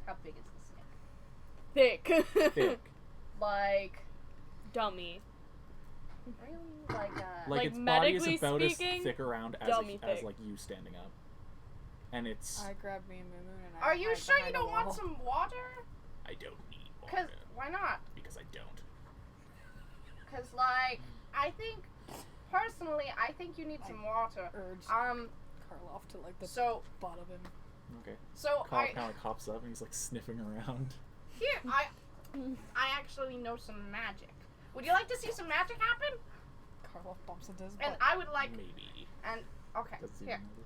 how big is the snake? Thick. Thick. Like... Dummy. Really? Like, Like, Like, its body is medically about speaking, as thick around as, dummy as thick. like you standing up. And it's... I grabbed me and Moo Moo and I Are you hide sure you behind a don't want wall. some water? I don't need Cause, water. why not? Because I don't. Cause, like, I think, personally, I think you need some water. Urged Karloff to like the So, butt of him. Okay. so Carl I, kind of like hops up and he's like sniffing around. here, I actually know some magic. Would you like to see some magic happen? Karloff bumps into his And butt. I would like, Maybe. and, okay, Doesn't here. even know this.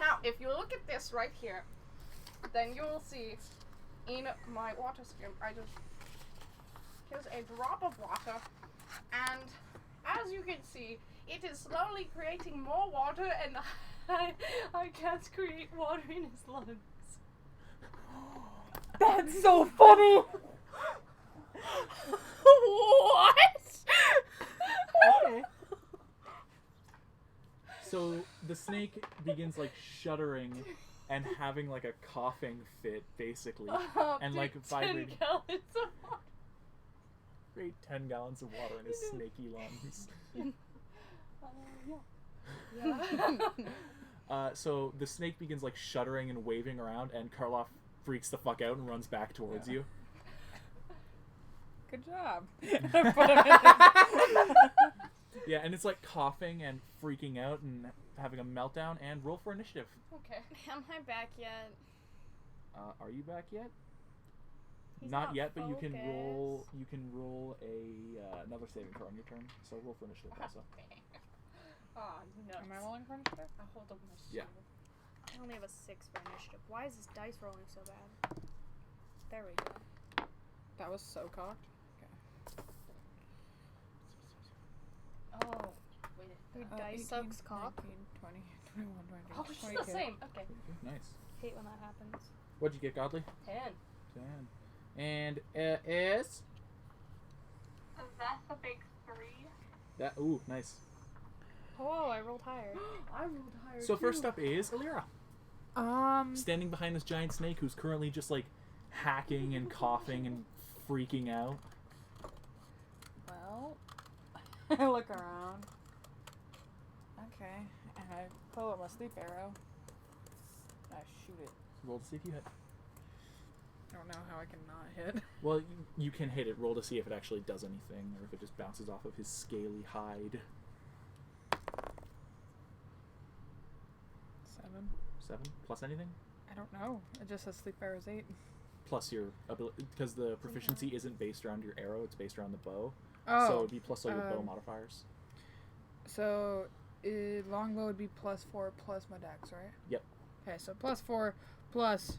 Now, if you look at this right here, then you will see in my water skin, here's a drop of water, and as you can see, it is slowly creating more water, and I can't create water in his lungs. That's so funny! What? Okay. So the snake begins like shuddering and having like a coughing fit, basically. And, like, vibrating. 10 gallons of water. Great 10 gallons of water in his snaky lungs. So the snake begins like shuddering and waving around, and Karloff freaks the fuck out and runs back towards you. Good job. Yeah, and it's like coughing and freaking out and having a meltdown. And roll for initiative. Okay. Am I back yet? Are you back yet? He's Not not yet, but you can roll. focused. You can roll another saving throw on your turn. So roll for initiative also. Oh, no. Am I rolling for initiative? I'll hold up my Yeah. I only have a 6 for initiative. Why is this dice rolling so bad? There we go. That was so cocked. Oh, wait. Your Oh, dice 18, sucks cock. 19, 20, 21, 22, Oh, it's 22. the same. Okay. Nice. Hate when that happens. What'd you get, Godly? 10. 10. And is That's a big 3. that? Ooh, nice. Oh, I rolled higher. I rolled higher. So first up is Alira, standing behind this giant snake who's currently just like hacking and coughing and freaking out. Well, I look around. Okay, And I pull out my sleep arrow. And I shoot it. Roll to see if you hit. I don't know how I can not hit. Well, you can hit it. Roll to see if it actually does anything, or if it just bounces off of his scaly hide. 7. 7 plus anything? I don't know. It just says sleep arrows 8. Plus your ability, because the proficiency isn't based around your arrow; it's based around the bow. Oh. So it'd be plus all your bow modifiers. So, longbow would be +4 plus my dex, right? Yep. Okay, so +4 plus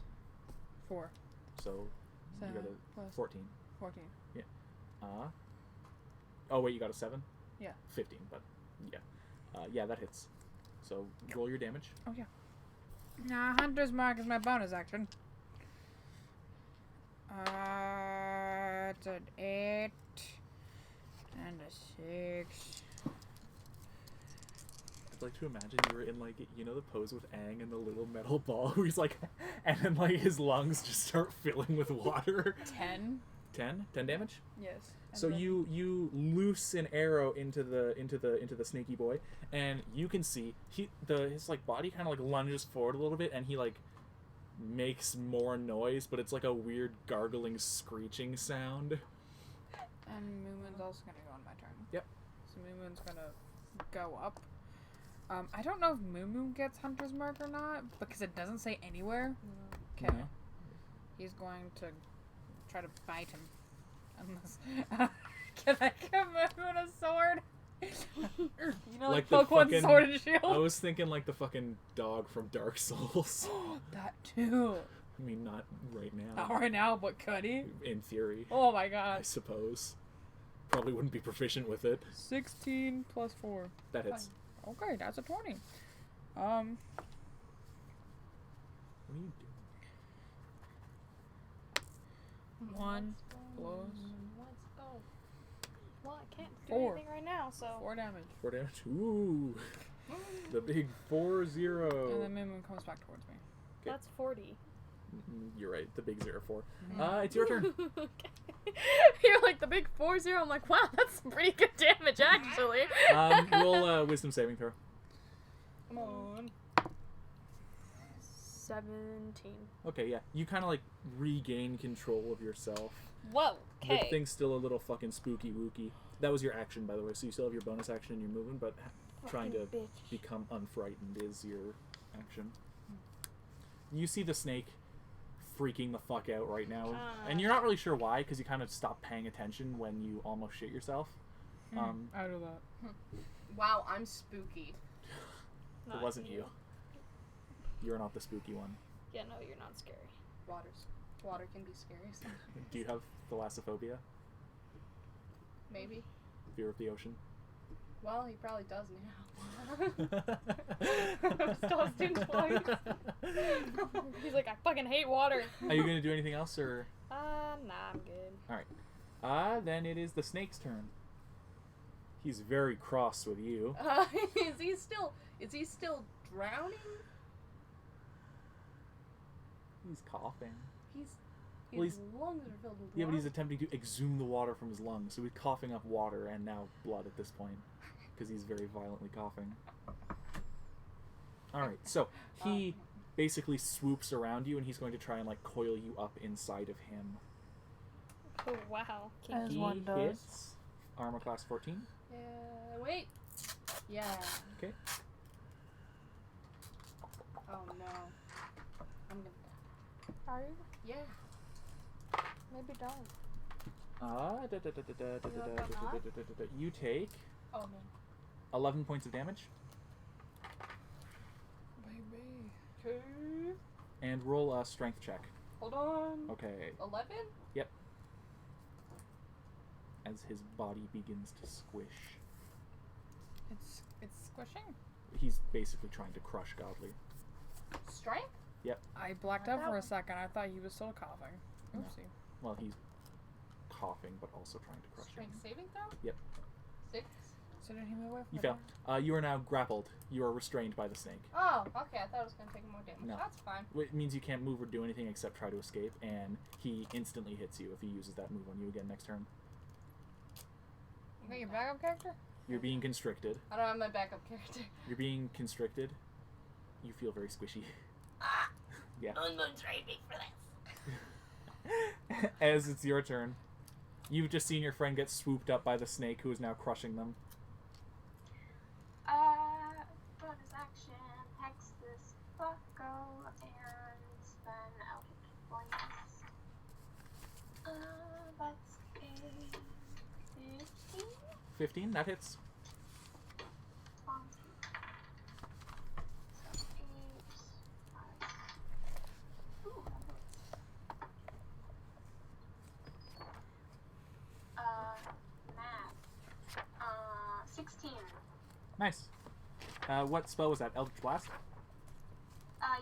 4. So you got 7 a plus 14. 14. Yeah. Oh wait, you got a 7? Yeah. 15, but yeah. Yeah, that hits. So roll your damage. Oh, yeah. Nah, Hunter's Mark is my bonus action. It's an 8 and a 6. I'd like to imagine you were in, like, you know the pose with Aang and the little metal ball where he's like, and then like his lungs just start filling with water. 10. 10 damage. Yes. So you loose an arrow into the snaky boy, and you can see his like body kind of like lunges forward a little bit, and he like makes more noise, but it's like a weird gargling screeching sound. And Moomoon's also gonna go on my turn. Yep. So Moomoon's gonna go up. I don't know if Moomoon gets Hunter's Mark or not, because it doesn't say anywhere. Okay. No. He's going to try to bite him. Unless can I give Moomoon a sword? You know, like the Pokemon fucking, Sword and Shield. I was thinking like the fucking dog from Dark Souls. That too. I mean, not right now. Not right now, but Cuddy. In theory. Oh my I god. suppose. Probably wouldn't be proficient with it. 16 plus 4. That hits. Okay, that's a 20. What are you doing? 1 plus Let's go. Well, I can't do 4. anything right now, so. 4 damage. 4 damage. Ooh. The big 4-0. And then Moomoon comes back towards me. That's 40. You're right. The big 0-4. It's your turn. Okay. You're like the big 4-0. I'm like, wow, that's some pretty good damage, actually. Roll wisdom saving throw. Come on. 17. Okay, yeah. You kind of like regain control of yourself. Whoa. The Okay. thing's still a little fucking spooky wooky. That was your action, by the way. So you still have your bonus action and your movement, but trying to Bitch. become unfrightened is your action. You see the snake freaking the fuck out right now, and you're not really sure why, because you kind of stopped paying attention when you almost shit yourself. Out of that. Wow, I'm spooky. It wasn't you. You're not the spooky one. Yeah, no, you're not scary. Water can be scary. Do you have thalassophobia? Maybe. Fear of the ocean? Well, he probably does now. Tossed in twice. He's like, I fucking hate water. Are you gonna do anything else, or? Nah, I'm good. Then it is the snake's turn. He's very cross with you. Is he still drowning? He's coughing. His lungs are filled with water. Yeah, but he's attempting to exhume the water from his lungs, so he's coughing up water and now blood at this point, because he's very violently coughing. Alright, so he basically swoops around you, and he's going to try and like coil you up inside of him. Oh, wow. As He one does. hits armor class 14. Yeah, wait. Yeah. Okay. Oh no. I'm gonna. Are you? Yeah. Maybe don't. You take Oh man. 11 points of damage, Baby. Okay. and roll a strength check. Hold on. Okay. 11? As his body begins to squish. It's squishing. He's basically trying to crush Godly. Strength? I blacked out for a second. I thought he was still coughing. Oopsie. Well, he's coughing, but also trying to crush him. Strength saving throw? Yep. 6? So did he move away from You the fail. You are now grappled. You are restrained by the snake. Oh, okay. I thought I was gonna take more damage. No. That's fine. It means you can't move or do anything except try to escape, and he instantly hits you if he uses that move on you again next turn. You got your backup character? You're being constricted. I don't have my backup character. You're being constricted. You feel very squishy. Yeah. Moon's raving for this. As it's your turn, you've just seen your friend get swooped up by the snake who is now crushing them. Bonus action, hex this bucko, and then Eldritch Blast. That's a 15. 15, that hits. 20. So 8. Ooh, that hits. Math. 16. Nice. What spell was that? Eldritch Blast?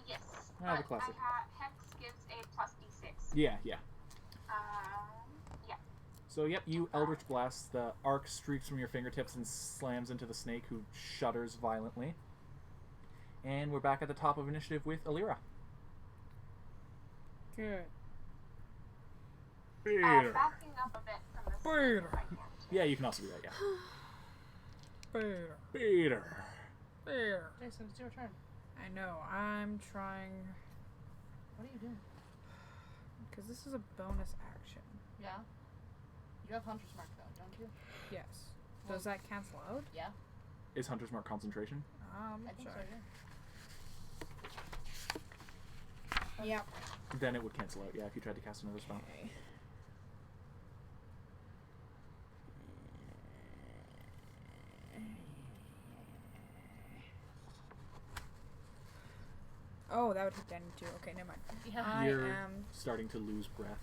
Yes. Ah, the But classic. Hex gives a plus d6. Yeah. Yeah. So, yep, you Eldritch Blast. The arc streaks from your fingertips and slams into the snake, who shudders violently. And we're back at the top of initiative with Alira. Good. Backing up a bit from the Peter. if I can. Yeah, you can also do that, yeah. Peter. Peter. Peter. Jason, it's your turn. I know. I'm trying. What are you doing? Because this is a bonus action. Yeah. You have Hunter's Mark though, don't you? Yes. Does that cancel out? Yeah. Is Hunter's Mark concentration? I think Sorry. so, yeah. Yep. Then it would cancel out, yeah, if you tried to cast another spell. Okay. Oh, that would hit Danny too. Okay, never mind. Yeah. I You're am. starting to lose breath.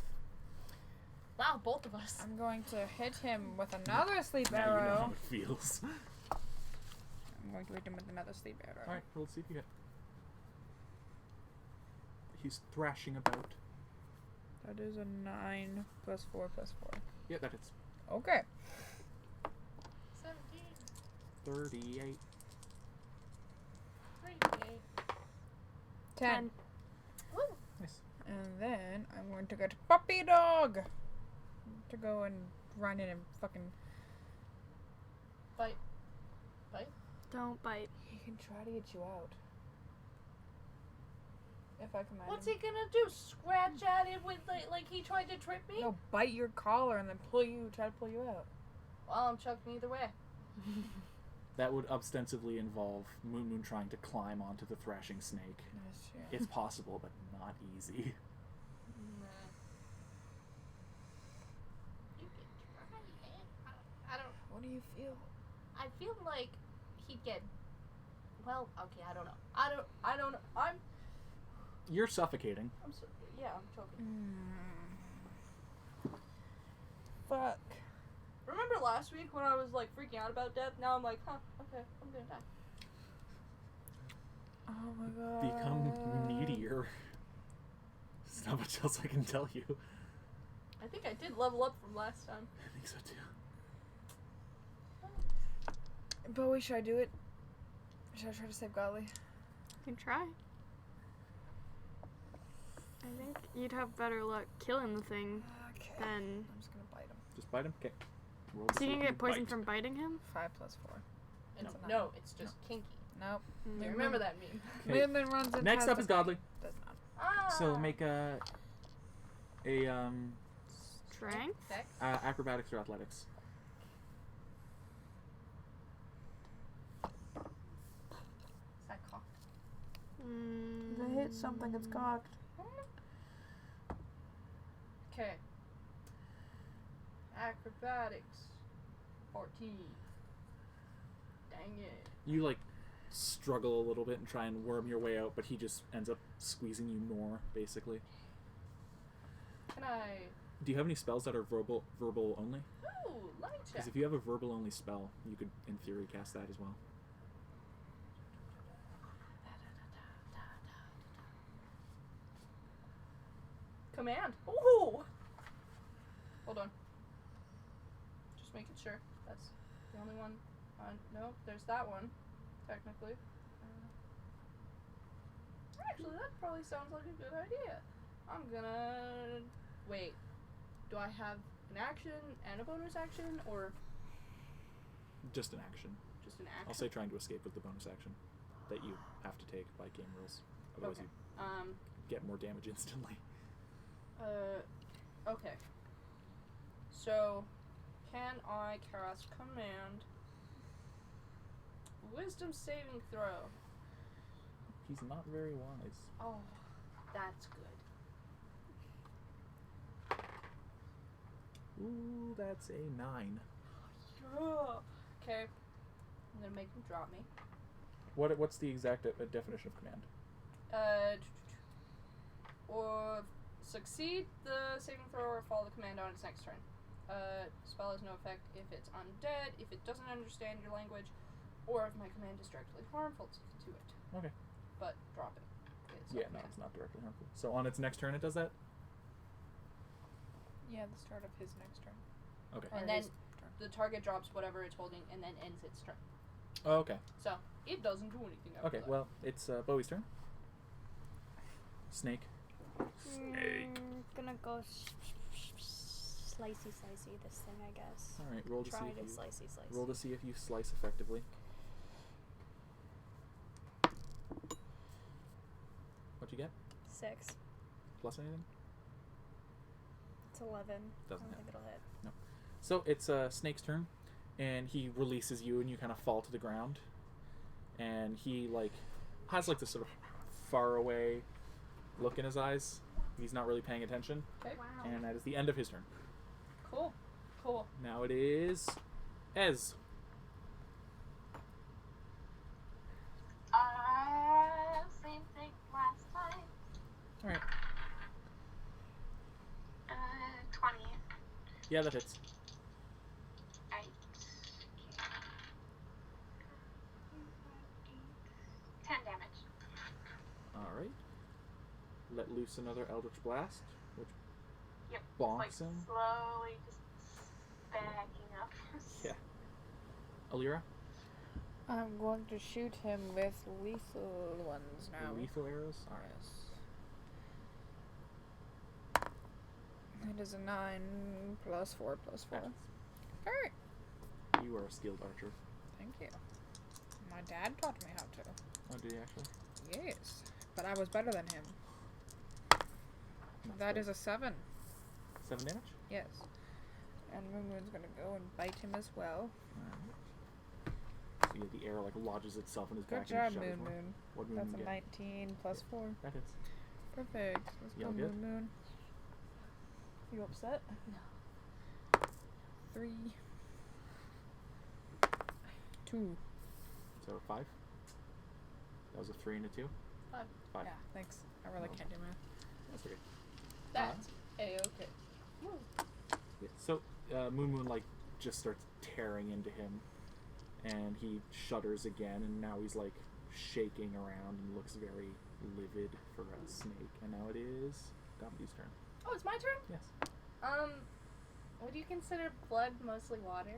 Wow, both of us. I'm going to hit him with another sleep Now you know how arrow. it feels. I'm going to hit him with another sleep arrow. Alright, well, let's see if you hit. He's thrashing about. That is a 9 plus 4 plus 4. Yeah, that hits. Okay. 17. 38. 38. 10. Woo. Nice. And then I'm going to get Puppy Dog to go and run in and fucking. Bite. Bite? Don't bite. He can try to get you out. If I command What's him. he gonna do? Scratch at it with like he tried to trip me? No, bite your collar and then try to pull you out. Well, I'm chucking either way. That would ostensibly involve Moon trying to climb onto the thrashing snake. Yes, yeah. It's possible, but not easy. You can try it. I don't. What do you feel? I feel like he'd get. Well, okay, I don't know. I don't know. You're suffocating. I'm so, yeah, I'm choking. Fuck. Remember last week when I was like freaking out about death? Now I'm like, huh, okay, I'm gonna die. Oh my god. Become needier. There's not much else I can tell you. I think I did level up from last time. I think so too. Bowie, should I do it? Should I try to save Godly? You can try. I think you'd have better luck killing the thing Okay. than. I'm just gonna bite him. Just bite him? Okay. Roll to So see you if can get poisoned bite. from biting him? 5 plus 4. No, It's a no, nine. it's just kinky. Nope. Mm. You remember that meme? Okay. Movement runs and Next tries up to is bite. Godly. Does not. Ah. So make a Strength? Dex? acrobatics or athletics. Is that cocked? Mm. If I hit something, it's cocked. Okay. Acrobatics. 14. Dang it. You like struggle a little bit and try and worm your way out, but he just ends up squeezing you more, basically. Can I? Do you have any spells that are verbal only? Ooh, let me check. Because if you have a verbal only spell, you could, in theory, cast that as well. Command. Ooh. Hold on. Just making sure. That's the only one. No, there's that one. Technically. Actually, that probably sounds like a good idea. I'm gonna wait. Do I have an action and a bonus action, or Just an action. Just an action. I'll say trying to escape with the bonus action that you have to take by game rules. Otherwise Okay. you get more damage instantly. Okay. So, can I cast command? Wisdom saving throw. He's not very wise. Oh, that's good. Ooh, that's a 9. Okay. I'm gonna make him drop me. What's the exact definition of command? Or succeed the saving throw or follow the command on its next turn. Spell has no effect if it's undead, if it doesn't understand your language, or if my command is directly harmful to it. Okay. But drop it. It's Yeah, no, it's not directly harmful. So on its next turn it does that? Yeah, the start of his next turn. Okay. And then the target drops whatever it's holding and then ends its turn. Oh, okay. So, it doesn't do anything after Okay, that. well, it's Bowie's turn. Snake. Snake. Gonna go slicey this thing, I guess. Alright, roll to Try see to if you slicey. roll to see if you slice effectively. What'd you get? 6. Plus anything? It's 11. Doesn't I don't hit. think it'll hit. So it's Snake's turn, and he releases you, and you kind of fall to the ground. And he has this sort of far away look in his eyes. He's not really paying attention, Okay. and that is the end of his turn. Cool. Now it is Ez. Same thing last time. All right. 20. Yeah, that hits. Right. 10 damage. All right. Let loose another Eldritch Blast, which Yep. bonks him. Slowly just backing up. Yeah. Alira, I'm going to shoot him with lethal ones now. lethal arrows. All right. Yes. It is a 9 plus 4 plus 4. That's- Alright. You are a skilled archer. Thank you. My dad taught me how to. Oh, did he actually? Yes. But I was better than him. That's That good. is a 7. 7 damage. Yes. And Moon Moon's gonna go and bite him as well. So yeah, the arrow lodges itself in his Good back job, and he shudders Moon more. Moon. What Moon That's Moon a get? 19 plus 4. That hits. Perfect. Let's You all go, good? Moon Moon. You upset? No. 3. 2. So 5. That was a 3 and a 2. 5. 5. Yeah, thanks. I really can't do math. That's okay. That's A-okay. Yeah. So Moon Moon just starts tearing into him, and he shudders again, and now he's shaking around and looks very livid for a snake. And now it is W's turn. Oh, it's my turn? Yes. Would you consider blood mostly water?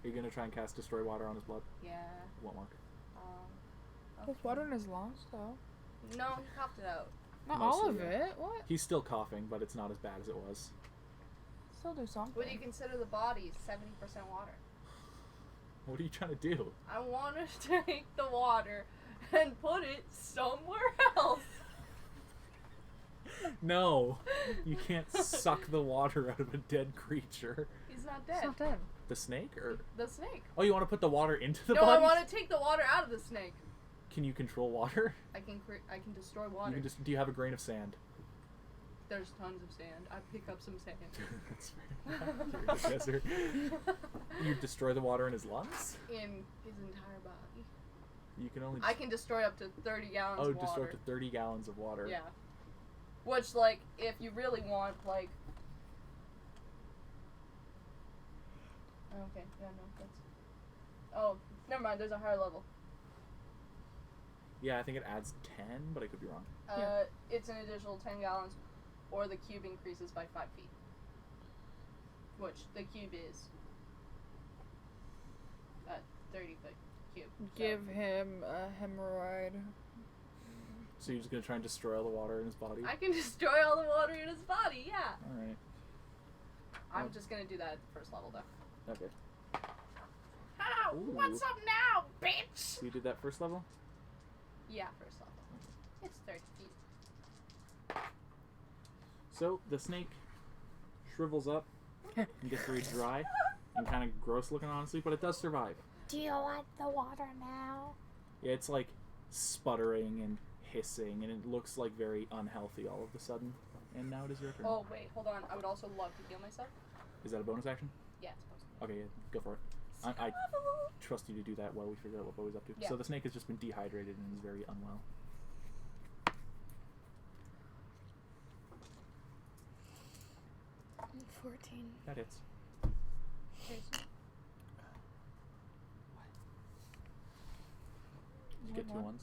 Are you gonna try and cast Destroy Water on his blood? Yeah. It won't work. There's water in his lungs, though. No, he coughed it out. Not all of Mostly, it. What? He's still coughing, but it's not as bad as it was. Still do something. Would you consider the body 70% water? What are you trying to do? I want to take the water and put it somewhere else. No, you can't suck the water out of a dead creature. He's not It's dead. not dead. The snake, or The snake. oh, you want to put the water into the No, body? I want to take the water out of the snake. Can you control water? I can destroy You water. can just. Do you have a grain of sand? There's tons of sand. I pick up some sand. That's fair. You're in the desert. You destroy the water in his lungs? In his entire body. You can only. I can destroy up to 30 gallons of water. destroy up to 30 gallons of water. Yeah. Which, if you really want, Okay, yeah, no, that's... Oh, never mind, there's a higher level. Yeah, I think it adds 10, but I could be wrong. It's an additional 10 gallons, or the cube increases by 5 feet. Which, the cube is a 30-foot cube. so- Give him a hemorrhoid. So you're just gonna try and destroy all the water in his body? I can destroy all the water in his body, yeah! Alright. I'm just gonna do that at the first level, though. Okay. Ow! Ooh. What's up now, bitch? So you did that first level? Yeah, first level. It's 30 feet. So the snake shrivels up and gets very dry and kind of gross looking, honestly, but it does survive. Do you want the water now? Yeah, it's like sputtering and hissing, and it looks like very unhealthy all of a sudden. And now it is your turn. Oh, wait, hold on. I would also love to heal myself. Is that a bonus action? Yeah, it's supposed to. Okay, yeah, go for it. I trust you to do that while we figure out what Bowie's up to. Yeah. So the snake has just been dehydrated and is very unwell. 14. That hits. Did you get 2 ones?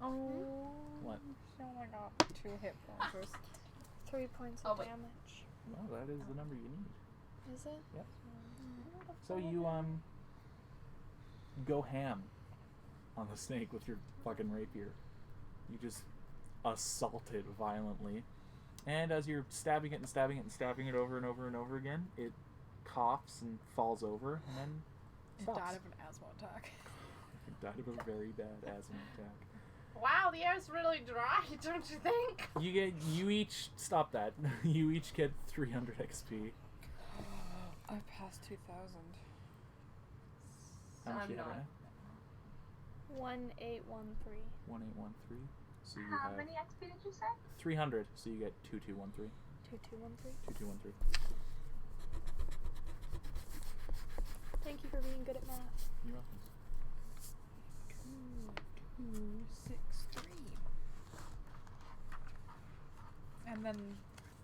Oh. What? Oh my god, 2 hit points. 3 points Oh, of wait. damage. Well, that is the number you need. Is it? Yep. So you go ham on the snake with your fucking rapier. You just assault it violently. And as you're stabbing it and stabbing it and stabbing it over and over and over again, it coughs and falls over and then It stops. died of an asthma attack. It died of a very bad asthma attack. Wow, the air's really dry, don't you think? You each stop that. You each get 300 XP. I passed 2,000. How much I'm do you have not. right 1813. now? 1813. So you How have many XP did you say? 300. So you get 2213. 2213. 2213. Thank you for being good at math. You're welcome. 263. And then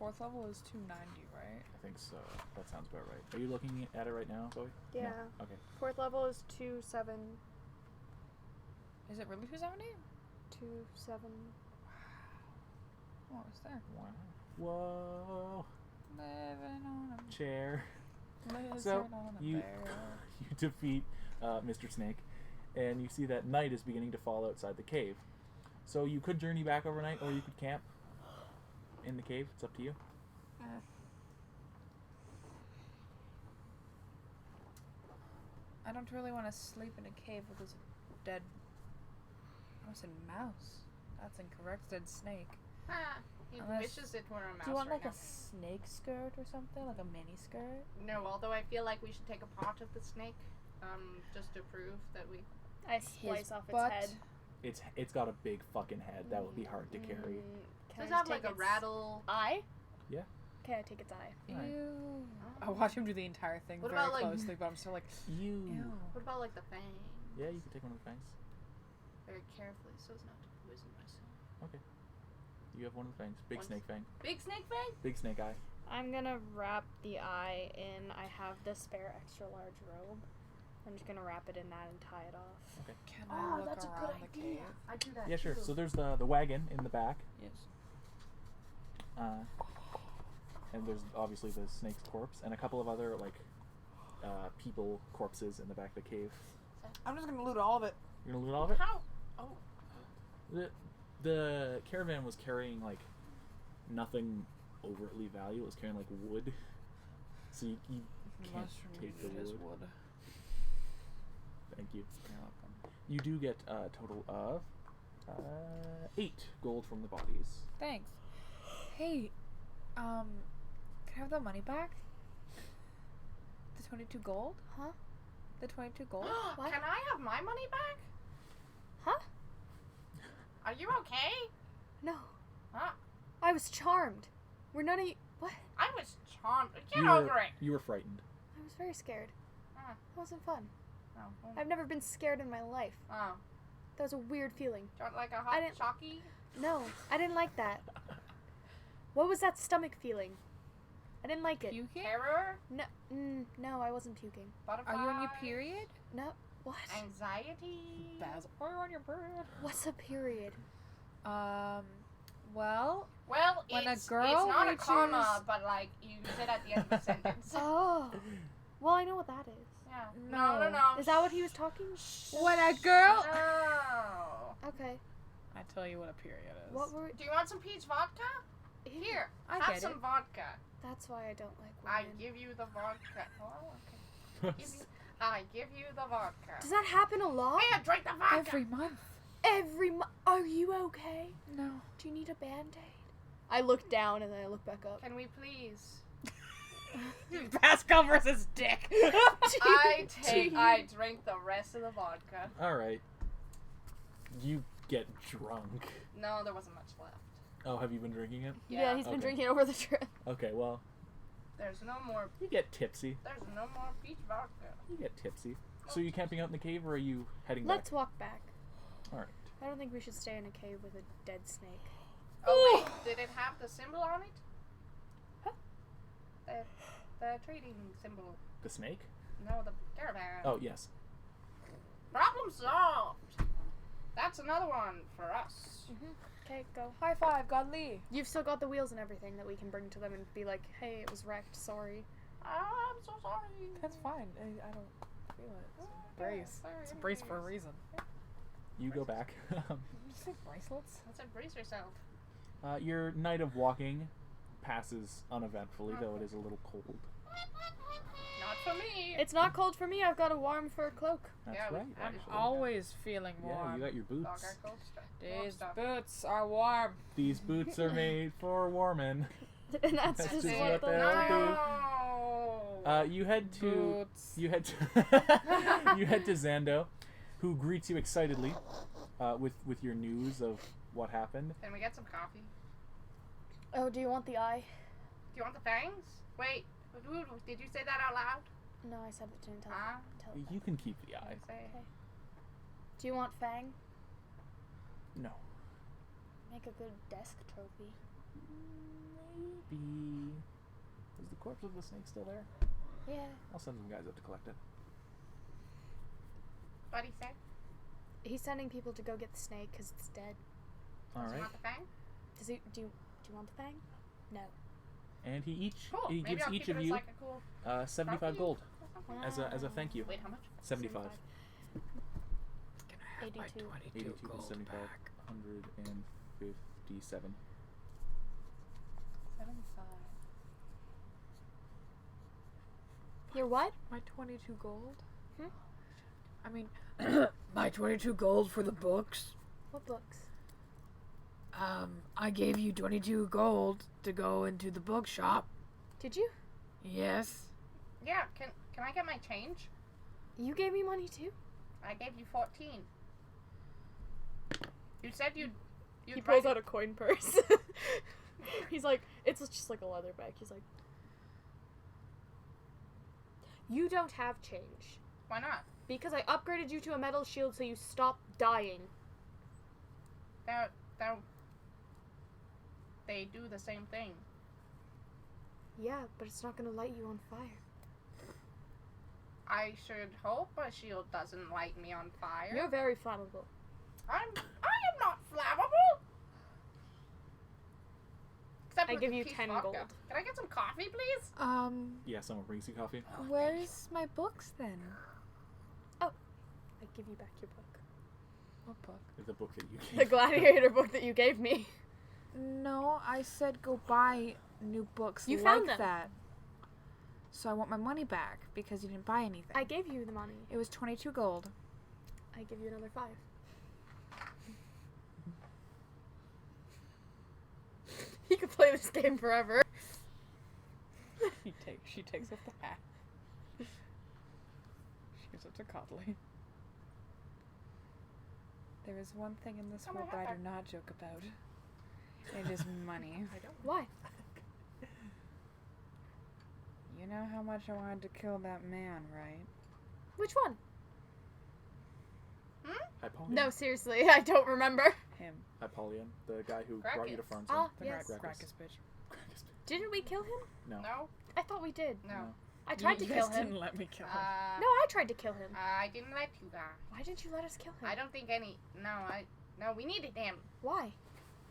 4th level is 290, right? I think so. That sounds about right. Are you looking at it right now, Bowie? Yeah. No? Okay. 4th level is 27. Is it really 270? 27. What was there? Wow. Whoa. Living on a Chair. lizard So, on a you barrel. you defeat Mr. Snake, and you see that night is beginning to fall outside the cave. So you could journey back overnight, or you could camp in the cave. It's up to you. I don't really want to sleep in a cave with this dead. I almost said mouse. That's incorrect. Dead snake. Ah, he Unless- wishes it were a mouse Do you want right like now. a snake skirt or something, like a mini skirt? No, although I feel like we should take a part of the snake, just to prove that we... I slice off its butt? head. It's got a big fucking head. That would be hard to carry. Does Can it I have just like take a its rattle? eye? Yeah. Okay, I take its eye. Alright. Ew. I watch him do the entire thing What very about, like- closely, but I'm still like, You. ew. What about like the fang? Yeah, you can take one of the fangs. Very carefully so as not to poison myself. Okay. You have one of the fangs. Big Once. snake fang. Big snake fang? Big snake eye. I'm gonna wrap the eye in. I have the spare extra large robe. I'm just gonna wrap it in that and tie it off. Can I look that's a around good the idea. cave? I do that Yeah, sure. too. So there's the wagon in the back. Yes. And there's obviously the snake's corpse and a couple of other like people corpses in the back of the cave. I'm just gonna loot all of it. You're gonna loot all of it? How? Oh. The caravan was carrying like nothing overtly valuable. It was carrying like wood. So you can't take the wood. wood. Thank you. You're welcome. You do get a total of 8 gold from the bodies. Thanks. Hey, can I have the money back? The 22 gold? Huh? The 22 gold? What? Can I have my money back? Huh? Are you okay? No. Huh? I was charmed. Were none of you. What? I was charmed. Get You over were, it. You were frightened. I was very scared. Ah. It wasn't fun. Oh. I've never been scared in my life. Oh. That was a weird feeling. Do you want like a I hot didn't- chalky? No, I didn't like that. What was that stomach feeling? I didn't like it. Puking? Terror? No, no, I wasn't puking. Butterflies? Are you on your period? No, what? Anxiety? Basil, are you on your period? What's a period? Well, Well, When a it's girl not reaches- a comma, but like you use it at the end of a sentence. Oh, well, I know what that is. Yeah. No. No. Is that what he was talking? when a girl. No. Okay. I tell you what a period is. What were? Do you want some peach vodka? Here, I have get some it. vodka. That's why I don't like I women. give you the vodka. Oh, okay. I give you the vodka. Does that happen a lot? Here, drink the vodka. Every month. Are you okay? No. Do you need a band-aid? I look down and then I look back up. Can we please? Pascal versus Dick. I drink the rest of the vodka. All right. You get drunk. No, there wasn't much left. Oh, have you been drinking it? Yeah, he's been Okay. drinking over the trip. Okay, well, There's no more. you get tipsy. There's no more peach vodka. You get tipsy. So you camping out in the cave, or are you heading Let's back? walk back. All right. I don't think we should stay in a cave with a dead snake. Oh wait, did it have the symbol on it? Huh? The trading symbol. The snake? No, the caravan. Oh, yes. Problem solved. That's another one for us. Okay, go. High five, Godly. You've still got the wheels and everything that we can bring to them and be like, hey, it was wrecked, sorry. I'm so sorry. That's fine. I don't feel it. It's a brace. Sorry, It's a brace for a brace. reason. You go back. Did you say bracelets? I said brace yourself. Your night of walking passes uneventfully, though it is a little cold. Not for me. It's not cold for me, I've got a warm fur cloak. That's Yeah, right, I'm actually. Always feeling Yeah, warm. you got your Dog boots. are cold stuff. These boots are warm. These boots are made for warming. And that's That's just just what what the they'll No. You head to Boots. you head to you head to Xando, who greets you excitedly with your news of what happened. Can we get some coffee? Oh, do you want the eye? Do you want the fangs? Wait, did you say that out loud? No, I said it to tell Huh? You can keep the eye. Say. Do you want Fang? No. Make a good desk trophy. Maybe. Is the corpse of the snake still there? Yeah. I'll send some guys up to collect it. What'd he say? He's sending people to go get the snake because it's dead. All Does he right. want the fang? Does he? Do you want the Fang? No. And he Cool. he Maybe gives I'll each keep of it as you like a cool 75 trophy gold or something. as a thank you. Wait, how much? 75. Can I have my 82. 22 82 gold plus 75. back? 157. 75. Your what? My 22 gold? Hmm? I mean, my 22 gold for the books. What books? I gave you 22 gold to go into the bookshop. Did you? Yes. Yeah, can I get my change? You gave me money too? I gave you 14. You said you'd He pulls out a coin purse. He's like, it's just like a leather bag. He's like, you don't have change. Why not? Because I upgraded you to a metal shield so you stop dying. They do the same thing. Yeah, but it's not gonna light you on fire. I should hope a shield doesn't light me on fire. You're very flammable. I am not flammable. Except I with give the you peach 10 vodka. gold. Can I get some coffee, please? Yeah, someone brings you coffee. Where's my books then? I give you back your book. What book? The book that you The gave. gladiator book that you gave me. No, I said go buy new books You like found them. that. So I want my money back because you didn't buy anything. I gave you the money. It was 22 gold. I give you another 5. You could play this game forever. She takes off the hat. She gives it to Cotley. There is one thing in this Oh, my world that I hat do not joke about. It is money. Why? You know how much I wanted to kill that man, right? Which one? Hypolian? No, seriously, I don't remember. Him. Hypolian, the guy who brought you to Gracchus. Farmson. Ah, The yes. Gracchus bitch. Didn't we kill him? No. No? I thought we did. No. I tried to You kill guys him. didn't let me kill him. No, I tried to kill him. I didn't let you guys. Why didn't you let us kill him? I don't think any. No, we needed him. Why?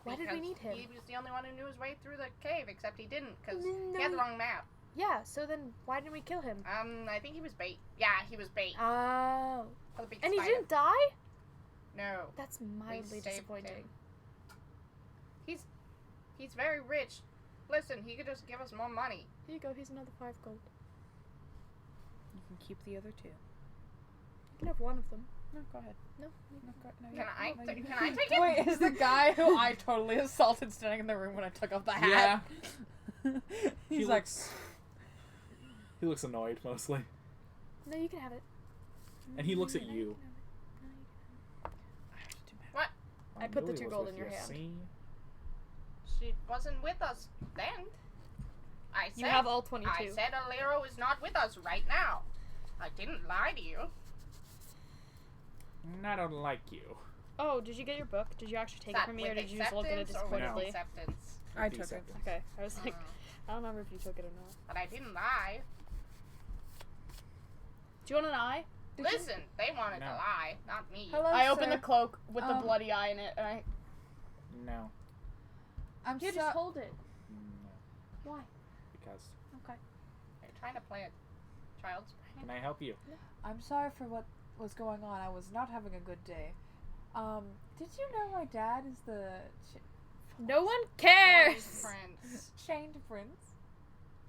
Why did we Because need him? He was the only one who knew his way through the cave, except he didn't, because No, he had the wrong map. Yeah, so then why didn't we kill him? I think he was bait. Yeah, he was bait. Oh. For the big And he spider. didn't die? No. That's mildly saved disappointing. him. He's very rich. Listen, he could just give us more money. Here you go, here's another 5 gold. You can keep the other two. You can have one of them. No, go ahead. No. Can I take it? Wait, is the guy who I totally assaulted standing in the room when I took off the hat? Yeah. He's like, He looks annoyed mostly, No, you can have it. and he looks at you. What? I put the Lily 2 was gold with in your you, hand. see? She wasn't with us then. I said, You have all 22. I said Alira is not with us right now. I didn't lie to you. I don't like you. Oh, did you get your book? Did you actually take Is it that from me, or with did you just look at it acceptance or with disappointedly? acceptance? I took it. Okay, I was like, I don't remember if you took it or not. But I didn't lie. Do you want an eye? Listen, they wanted No. to lie, not me. Hello, I opened sir. the cloak with the Um, bloody eye in it, and I. No. I'm Here, so. just hold it. No. Why? Because. Okay. You're trying to play a child's brain. Can I help you? I'm sorry for what was going on. I was not having a good day. Did you know my dad is the No one cares. Friends. chained prince?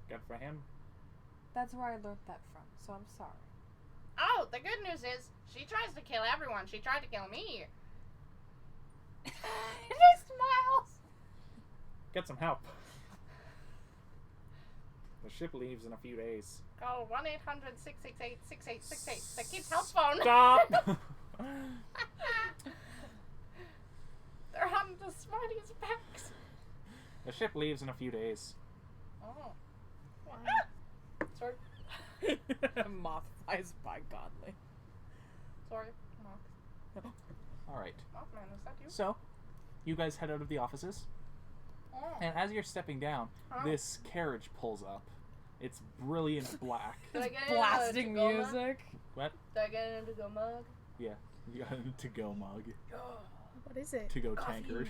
Good for him. That's where I learned that from. So I'm sorry. Oh, the good news is she tries to kill everyone. She tried to kill me. He smiles. Get some help. The ship leaves in a few days. Call 1-800-668-6868. The kid's health phone. Stop! They're on the smarties backs. The ship leaves in a few days. Oh. Sorry. Moth flies by godly. Sorry. Moth. Alright. Mothman, is that you? So, you guys head out of the offices, Oh. and as you're stepping down, this carriage pulls up. It's brilliant black. Did I get Blasting it in a to-go mug? music. What? Did I get it in a to-go mug? Yeah. You got a to-go mug. What is it? To-go tankard.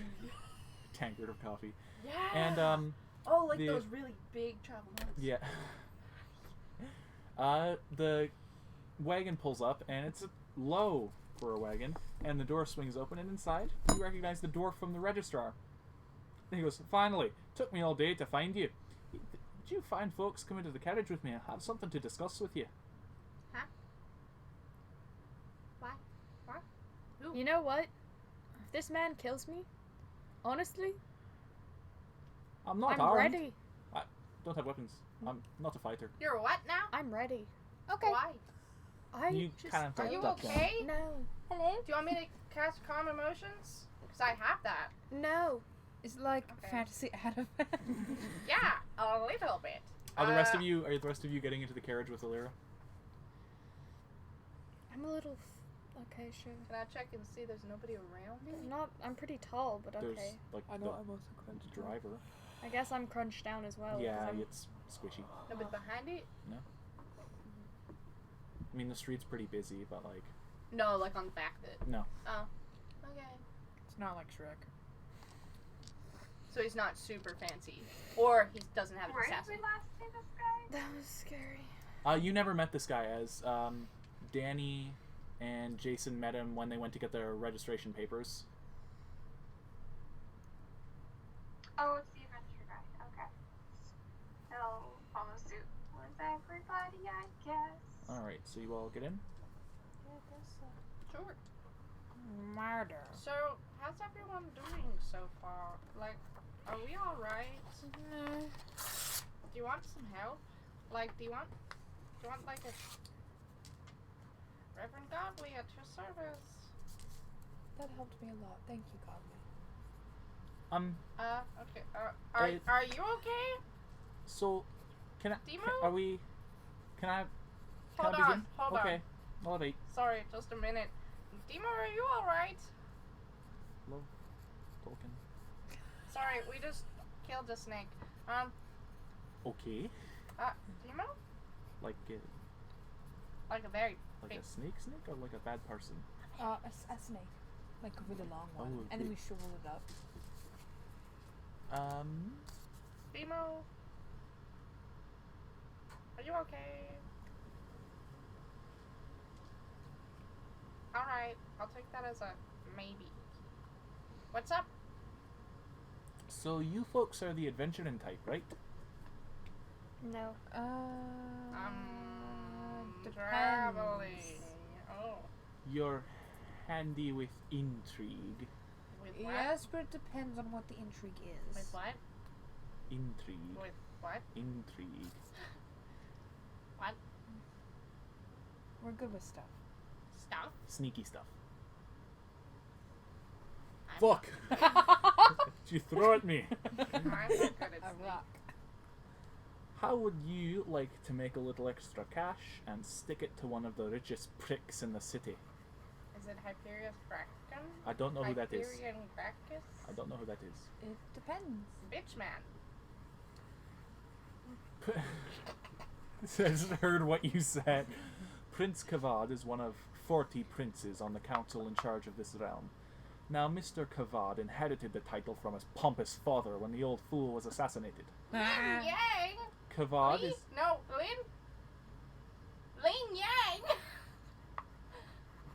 Tankard of coffee. Yeah. And, Oh, like The- those really big travel mugs. yeah. The wagon pulls up, and it's low for a wagon, and the door swings open, and inside, you recognize the dwarf from the registrar. And he goes, "Finally, took me all day to find you. Did you find folks come into the carriage with me? I have something to discuss with you." You know what? If this man kills me, honestly, I'm not I'm armed. ready. I don't have weapons. I'm not a fighter. You're what now? I'm ready. Okay. Why? I You just. kind of Are you ducked down. okay? No. Hello? Do you want me to cast Calm Emotions? Because I have that. No. It's like Okay. fantasy anime. Yeah, a little bit. Are the rest of you getting into the carriage with Alira? I'm a little. Okay, sure. Can I check and see there's nobody around me? I'm pretty tall, but There's okay. like I know I'm also the crunched. driver. I guess I'm crunched down as well. Yeah, 'cause I'm- it's squishy. Nobody behind it? I mean, the street's pretty busy, but like, No, like on the back of it. no. Oh. Okay. It's not like Shrek. So he's not super fancy. Or he doesn't have an Where did assassin. we last see this guy? That was scary. You never met this guy, as Danny and Jason met him when they went to get their registration papers. Oh, it's the adventure guy. Okay. He'll follow suit with everybody, I guess. Alright, so you all get in? Yeah, I guess so. Sure. Murder. So, how's everyone doing so far? Like, are we alright? No. Do you want some help? Like, do you want like a Reverend Godly at your service? That helped me a lot. Thank you, Godly. Okay. Are you okay? So, can I, Demo? can I Hold begin? on, hold okay. on. Well, wait. Sorry, just a minute. Demo, are you alright? Hello, Tolkien. Sorry, we just killed a snake. Okay. Demo? Like Like a very a big... snake or like a bad person? A snake. Like a really long one. Oh, And then okay. we shrivel it up. Demo? Are you okay? Alright, I'll take that as a maybe. What's up? So you folks are the adventuring type, right? No. Traveling. Oh. You're handy with intrigue. With what? Yes, but it depends on what the intrigue is. With what? Intrigue. With what? Intrigue. What? We're good with stuff. Stuff? Sneaky stuff. I'm Fuck! You throw at me. I'm not good at A sneak. rock. How would you like to make a little extra cash and stick it to one of the richest pricks in the city? Is it Hyperius Kraken? I don't know who that is. Hyperion Krakus? I don't know who that is. It depends. Bitch man. I just heard what you said. Prince Kavad is one of 40 princes on the council in charge of this realm. Now, Mr. Kavad inherited the title from his pompous father when the old fool was assassinated. Lin Yang! Kavad Lee? is... No, Lin? Lin Yang!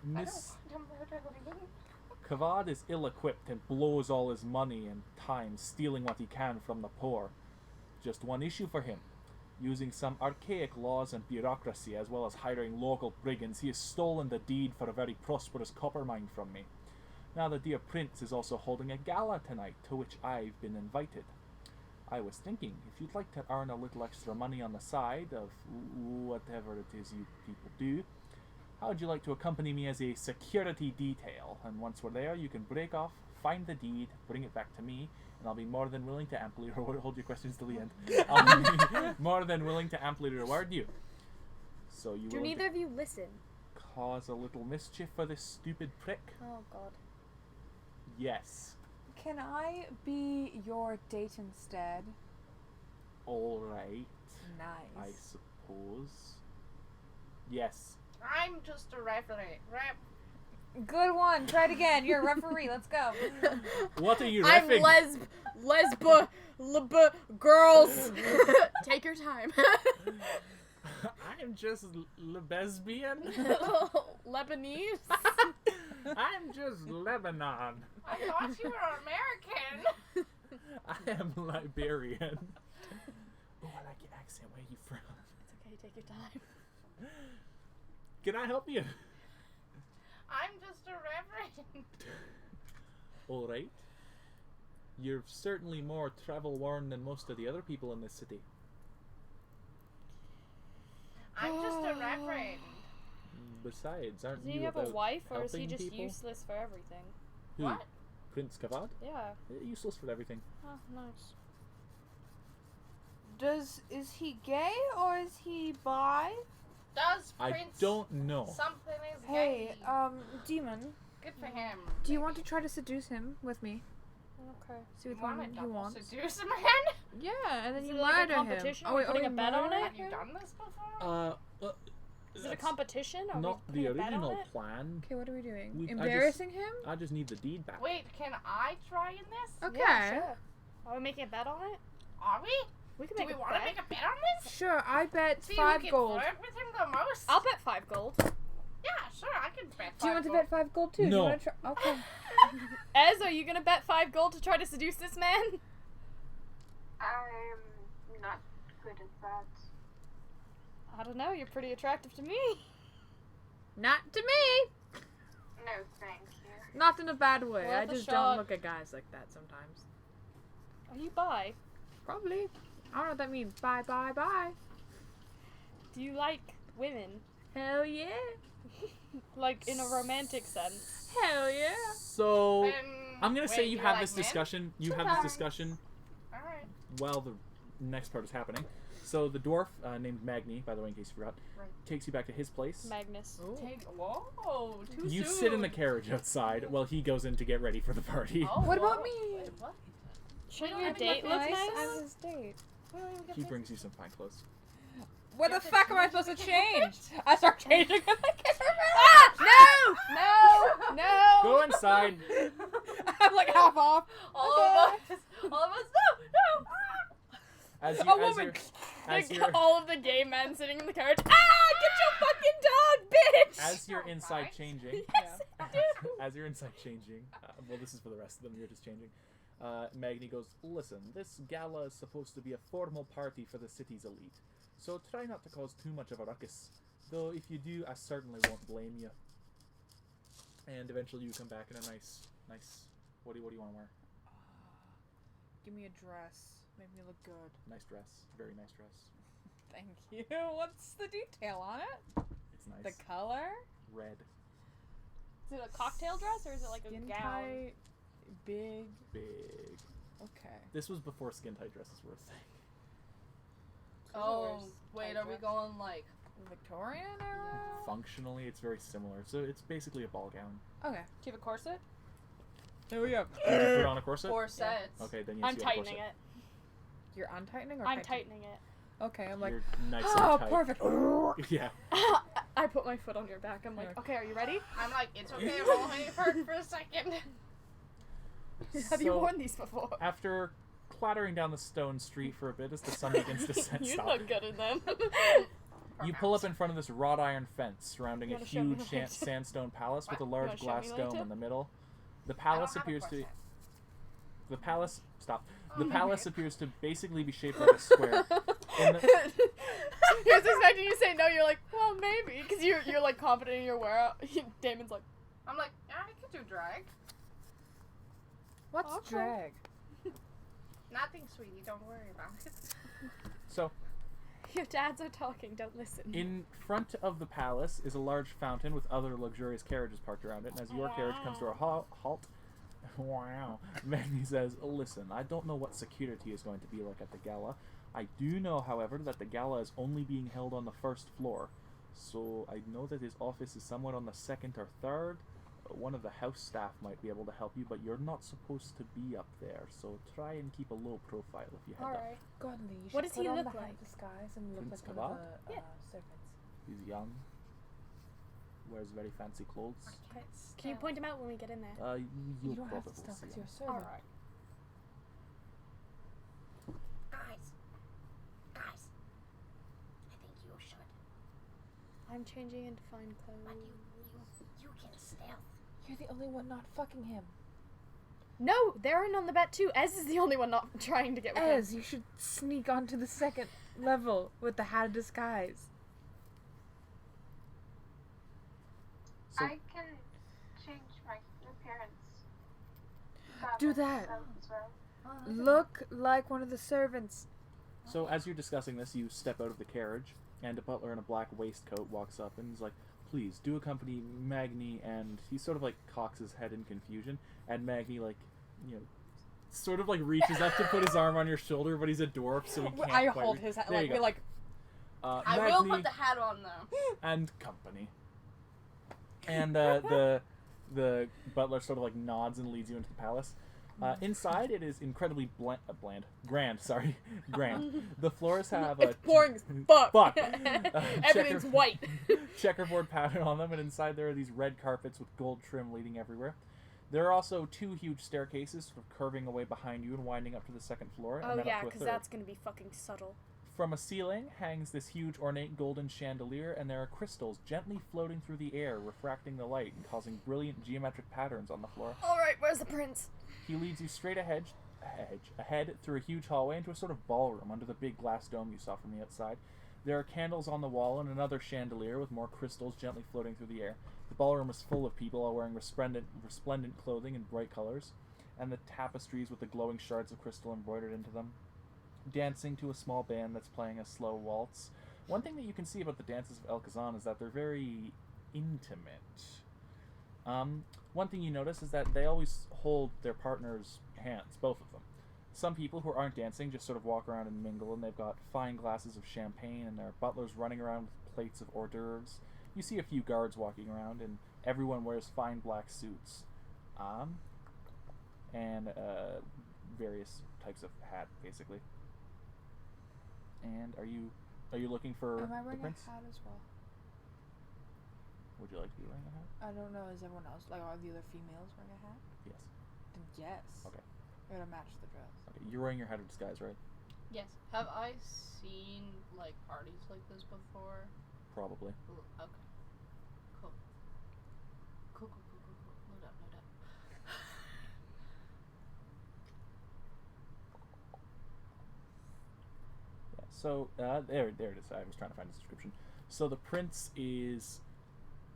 Miss... I don't want to murder Lin. Kavad is ill-equipped and blows all his money and time stealing what he can from the poor. Just one issue for him. Using some archaic laws and bureaucracy as well as hiring local brigands, he has stolen the deed for a very prosperous copper mine from me. Now the dear prince is also holding a gala tonight, to which I've been invited. I was thinking, if you'd like to earn a little extra money on the side of whatever it is you people do, how would you like to accompany me as a security detail? And once we're there, you can break off, find the deed, bring it back to me, and I'll be more than willing to amply hold your questions till the end. I'll be more than willing to amply reward you. So you Do will neither of you listen? cause a little mischief for this stupid prick? Oh god. Yes. Can I be your date instead? All right. I Nice. suppose. Yes. I'm just a referee. Good one. Try it again. You're a referee. Let's go. What are you I'm reffing? girls. Take your time. I'm just lesbian. Lebanese. I'm just Lebanon. I thought you were American. I am Liberian. Oh, I like your accent. Where are you from? It's okay, take your time. Can I help you? I'm just a reverend. All right. You're certainly more travel-worn than most of the other people in this city. I'm just a reverend. Besides, aren't Does you he have a about wife, or is he helping just people? useless for everything? Who? What? Prince Kavad? Yeah. Useless for everything. Oh, nice. Is he gay or is he bi? Does I Prince don't know. something is Hey, gay? demon. Good for him. Do you want to try to seduce him with me? Okay. See You which want one to he double wants. seduce a man? Yeah, and then Is you it like a murder him. competition? Oh Are we wait, putting you a bet on murder it? Have you him? done this before? Is it a that's competition? Are not we the putting a bet on original it? plan. Okay, what are we doing? I just- Embarrassing him? I just need the deed back. Wait, can I try in this? Okay. Yeah, sure. Are we making a bet on it? Are we? We can Do make we a want to bet. make a bet on this? Sure, I bet See 5 who can gold. flirt with him the most? I'll bet 5 gold. Yeah, sure, I can bet. Do you want to 5 bet 5 gold too? Do No. you want to try? Okay. Ez, are you gonna bet 5 gold to try to seduce this man? I'm not good at that. I don't know, you're pretty attractive to me. Not to me. No, thank you. Not in a bad way. Worth I a just shot. don't look at guys like that sometimes. Are you bi? Probably. I don't know what that means. Bye, bye, bye. Do you like women? Hell yeah. Like in a romantic sense? Hell yeah. So Then, I'm gonna say wait, you you have like this men? discussion. You have this Surprise. discussion Alright. while the next part is happening. So the dwarf named Magni, by the way, in case you forgot, Right. takes you back to his place. Magnus. Whoa, too You soon. sit in the carriage outside while he goes in to get ready for the party. Oh, What about whoa. me? Wait, what? Shouldn't We your don't have date enough look space. nice? I'm his date. We don't even get He this. brings you some fine clothes. Where You the have to fuck am I change supposed to the change? I start changing in the kitchen. No! No! Go inside. I'm like half off. All of us, no! As you, A as woman. you're, as you're, All of the gay men sitting in the carriage. Ah! Get your fucking dog, bitch! as you're inside Right? changing, Yes, I do. as you're inside changing, well, this is for the rest of them. You're just changing. Magni goes, listen, this gala is supposed to be a formal party for the city's elite, so try not to cause too much of a ruckus. Though if you do, I certainly won't blame you. And eventually you come back in a nice. What do you want to wear? Give me a dress. Make me look good. Nice dress, very nice dress. Thank you. What's the detail on it? It's nice. The color? Red. Is it a cocktail dress or is it like a Skin gown? tight, big. Big. Okay. This was before skin tight dresses were a thing. Oh, wait, are we going like Victorian era? Functionally, it's very similar. So it's basically a ball gown. Okay. Do you have a corset? Here we go. Did you put on a corset? corsets? Okay, then yes, I'm you have a tightening corset. it. You're untightening or I'm tightening it. Okay, I'm like, You're nice oh, and tight. perfect. Yeah. I put my foot on your back. I'm like, okay, are you ready? I'm like, it's okay, roll me for a second. Have you So, worn these before? After clattering down the stone street for a bit as the sun begins to set, You stop. look good in them. You pull up in front of this wrought iron fence surrounding You a wanna show me huge later? sandstone palace with a You large wanna show glass me dome later? in the middle. The I don't palace have a appears to corset. the palace stop. The Oh, palace okay. appears to basically be shaped like a square. In the, He was expecting you to say no. You're like, well, maybe, because you're like confident in your wear. Damon's like, I'm like, yeah, I could do drag. What's Okay. drag? Nothing, sweetie, don't worry about it. so your dads are talking. Don't listen. in front of the palace is a large fountain with other luxurious carriages parked around it, and as your carriage comes to a halt, wow, Magni says, listen, I don't know what security is going to be like at the gala. I do know, however, that the gala is only being held on the first floor, so I know that his office is somewhere on the second or third. One of the house staff might be able to help you, but you're not supposed to be up there, so try and keep a low profile if you head All up. right. Godly, you What should does he put on look the hat like? disguise and look Prince like one of Kabak? the Yeah. servants. He's young, wears very fancy clothes. Can you point him out when we get in there? You'll You don't have probably to stop see with him. your servant. All right. Guys, I think you should. I'm changing into fine But clothes. you can stealth. You're the only one not fucking him. No, they're in on the bet too. Ez is the only one not trying to get with him. Ez, you should sneak onto the second level with the hat of disguise. So, I can change my appearance. Do that. As well. Look like one of the servants. so as you're discussing this, you step out of the carriage, and a butler in a black waistcoat walks up and is like, please, do accompany Magni, and he sort of like cocks his head in confusion, and Magni sort of like reaches up to put his arm on your shoulder, but he's a dwarf, so he can't I quite hold reach. his hat There like you we go. like. I Magni will put the hat on though. and company. And the butler sort of like nods and leads you into the palace. Inside, it is incredibly grand. Sorry, grand. The floors have It's boring as fuck. Fuck. Everything's white. checkerboard pattern on them, and inside there are these red carpets with gold trim leading everywhere. There are also two huge staircases sort of curving away behind you and winding up to the second floor, and Oh then yeah, up to a because third. that's gonna be fucking subtle. From a ceiling hangs this huge ornate golden chandelier, and there are crystals gently floating through the air, refracting the light and causing brilliant geometric patterns on the floor. All right, where's the prince? He leads you straight ahead through a huge hallway into a sort of ballroom under the big glass dome you saw from the outside. There are candles on the wall and another chandelier with more crystals gently floating through the air. The ballroom is full of people all wearing resplendent clothing in bright colors, and the tapestries with the glowing shards of crystal embroidered into them, dancing to a small band that's playing a slow waltz. One thing that you can see about the dances of El Kazan is that they're very intimate. One thing you notice is that they always hold their partners' hands, both of them. Some people who aren't dancing just sort of walk around and mingle, and they've got fine glasses of champagne, and there are butlers running around with plates of hors d'oeuvres. You see a few guards walking around, and everyone wears fine black suits. And various types of hat, basically. And are you looking for Am I the wearing a prince? hat as well? Would you like to be wearing a hat? I don't know. Is everyone else like are the other females wearing a hat? Yes. Then yes. Okay. It would match the dress. Okay, you're wearing your hat of disguise, right? Yes. Have I seen like parties like this before? Probably. Ooh, okay. Cool. Cool. No doubt. Yeah. So there it is. I was trying to find a description. So the prince is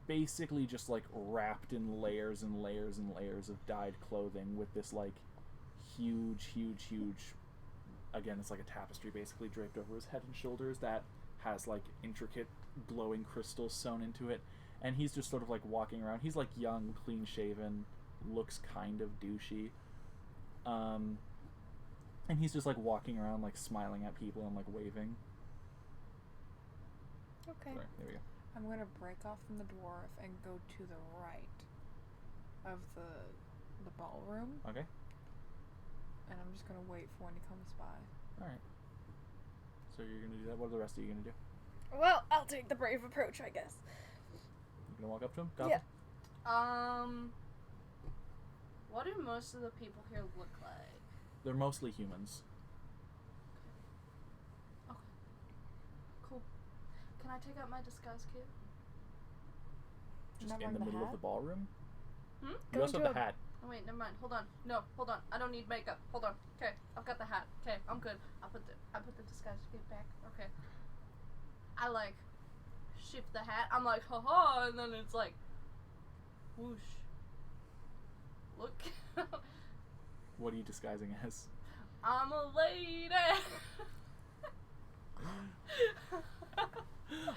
basically just like wrapped in layers and layers and layers of dyed clothing with this like huge again, it's like a tapestry basically draped over his head and shoulders that has like intricate glowing crystals sewn into it, and he's just sort of like walking around. He's like young, clean shaven, looks kind of douchey, and he's just like walking around like smiling at people and like waving. Okay. Sorry, there we go. I'm gonna break off from the dwarf and go to the right of the ballroom, Okay. and I'm just gonna wait for when he comes by. All right. So you're gonna do that. What are the rest of you gonna do? Well, I'll take the brave approach, I guess. You gonna walk up to him? Yeah. What do most of the people here look like? They're mostly humans. Cool. Can I take out my disguise kit? Just Not in wearing the the middle of hat? the ballroom. Hmm? You also have the hat. Oh wait, never mind. Hold on. No, hold on. I don't need makeup. Hold on. Okay, I've got the hat. Okay, I'm good. I put the disguise kit back. Okay. I like shift the hat. I'm like, haha, and then it's like, whoosh. Look. What are you disguising as? I'm a lady.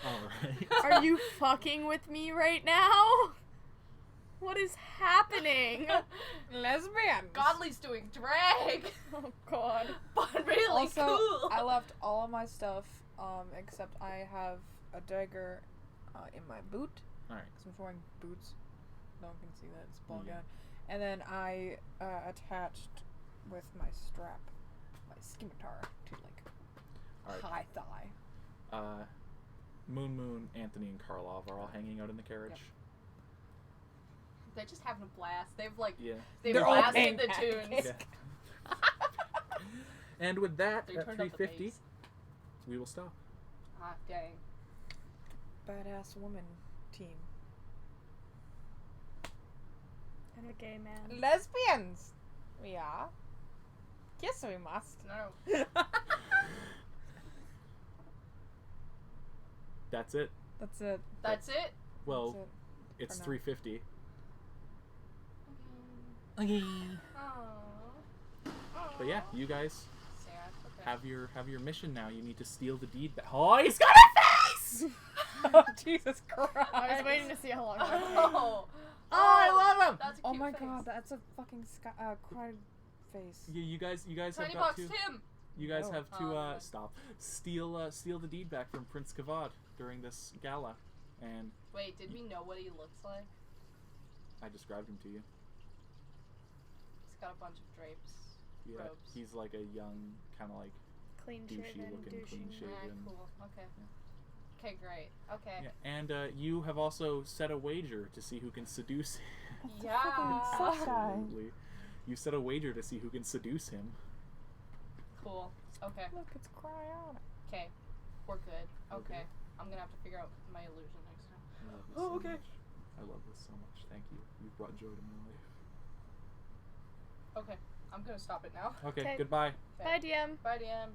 Alright. Are you fucking with me right now? What is happening? Lesbian. Godly's doing drag. Oh god. But really Also, cool. I left all of my stuff, except I have a dagger in my boot. Alright. Because I'm wearing boots. No one can see that. It's ball Yeah. gown. And then I attached with my strap my scimitar to like Alright. high thigh. Moon, Anthony, and Karlov are all hanging out in the carriage. They're just having a blast. They've like Yeah. they've They're all blasted the paying tunes. Yeah. And with that, They at turned up the 3:50, bass. we will stop. Ah, dang. Badass woman team. And a gay man. Lesbians! We are. Yes, we must. No. That's it. That's it. That's it. Well, That's it. it's For now. 3:50. But yeah, you guys Sad. Okay. have your mission now. You need to steal the deed back. Oh, he's got a face! Oh, Jesus Christ. I was waiting to see how long that would take. Oh, I love him. That's a Oh cute my face. god, that's a fucking cried face. Yeah, you guys Tiny have got box to. Tim. You guys No. have to Oh, no. steal the deed back from Prince Kavad during this gala, and Wait, did we know what he looks like? I described him to you. He's got a bunch of drapes. Yeah, Robes. he's like a young, kind of like Clean douchey shaven, looking, clean douchey. shaven. Yeah, cool. Okay. Okay, great. Okay. Yeah, and you have also set a wager to see who can seduce him. Yeah. Absolutely. You set a wager to see who can seduce him. Cool. Okay. Look, it's cryonic. Okay. We're good. Okay. Okay. I'm gonna have to figure out my illusion next time. I love this Oh, so okay. much. I love this so much. Thank you. You've brought joy to my life. Okay. I'm gonna stop it now. Okay, Okay. goodbye. Bye, DM. Bye, DM.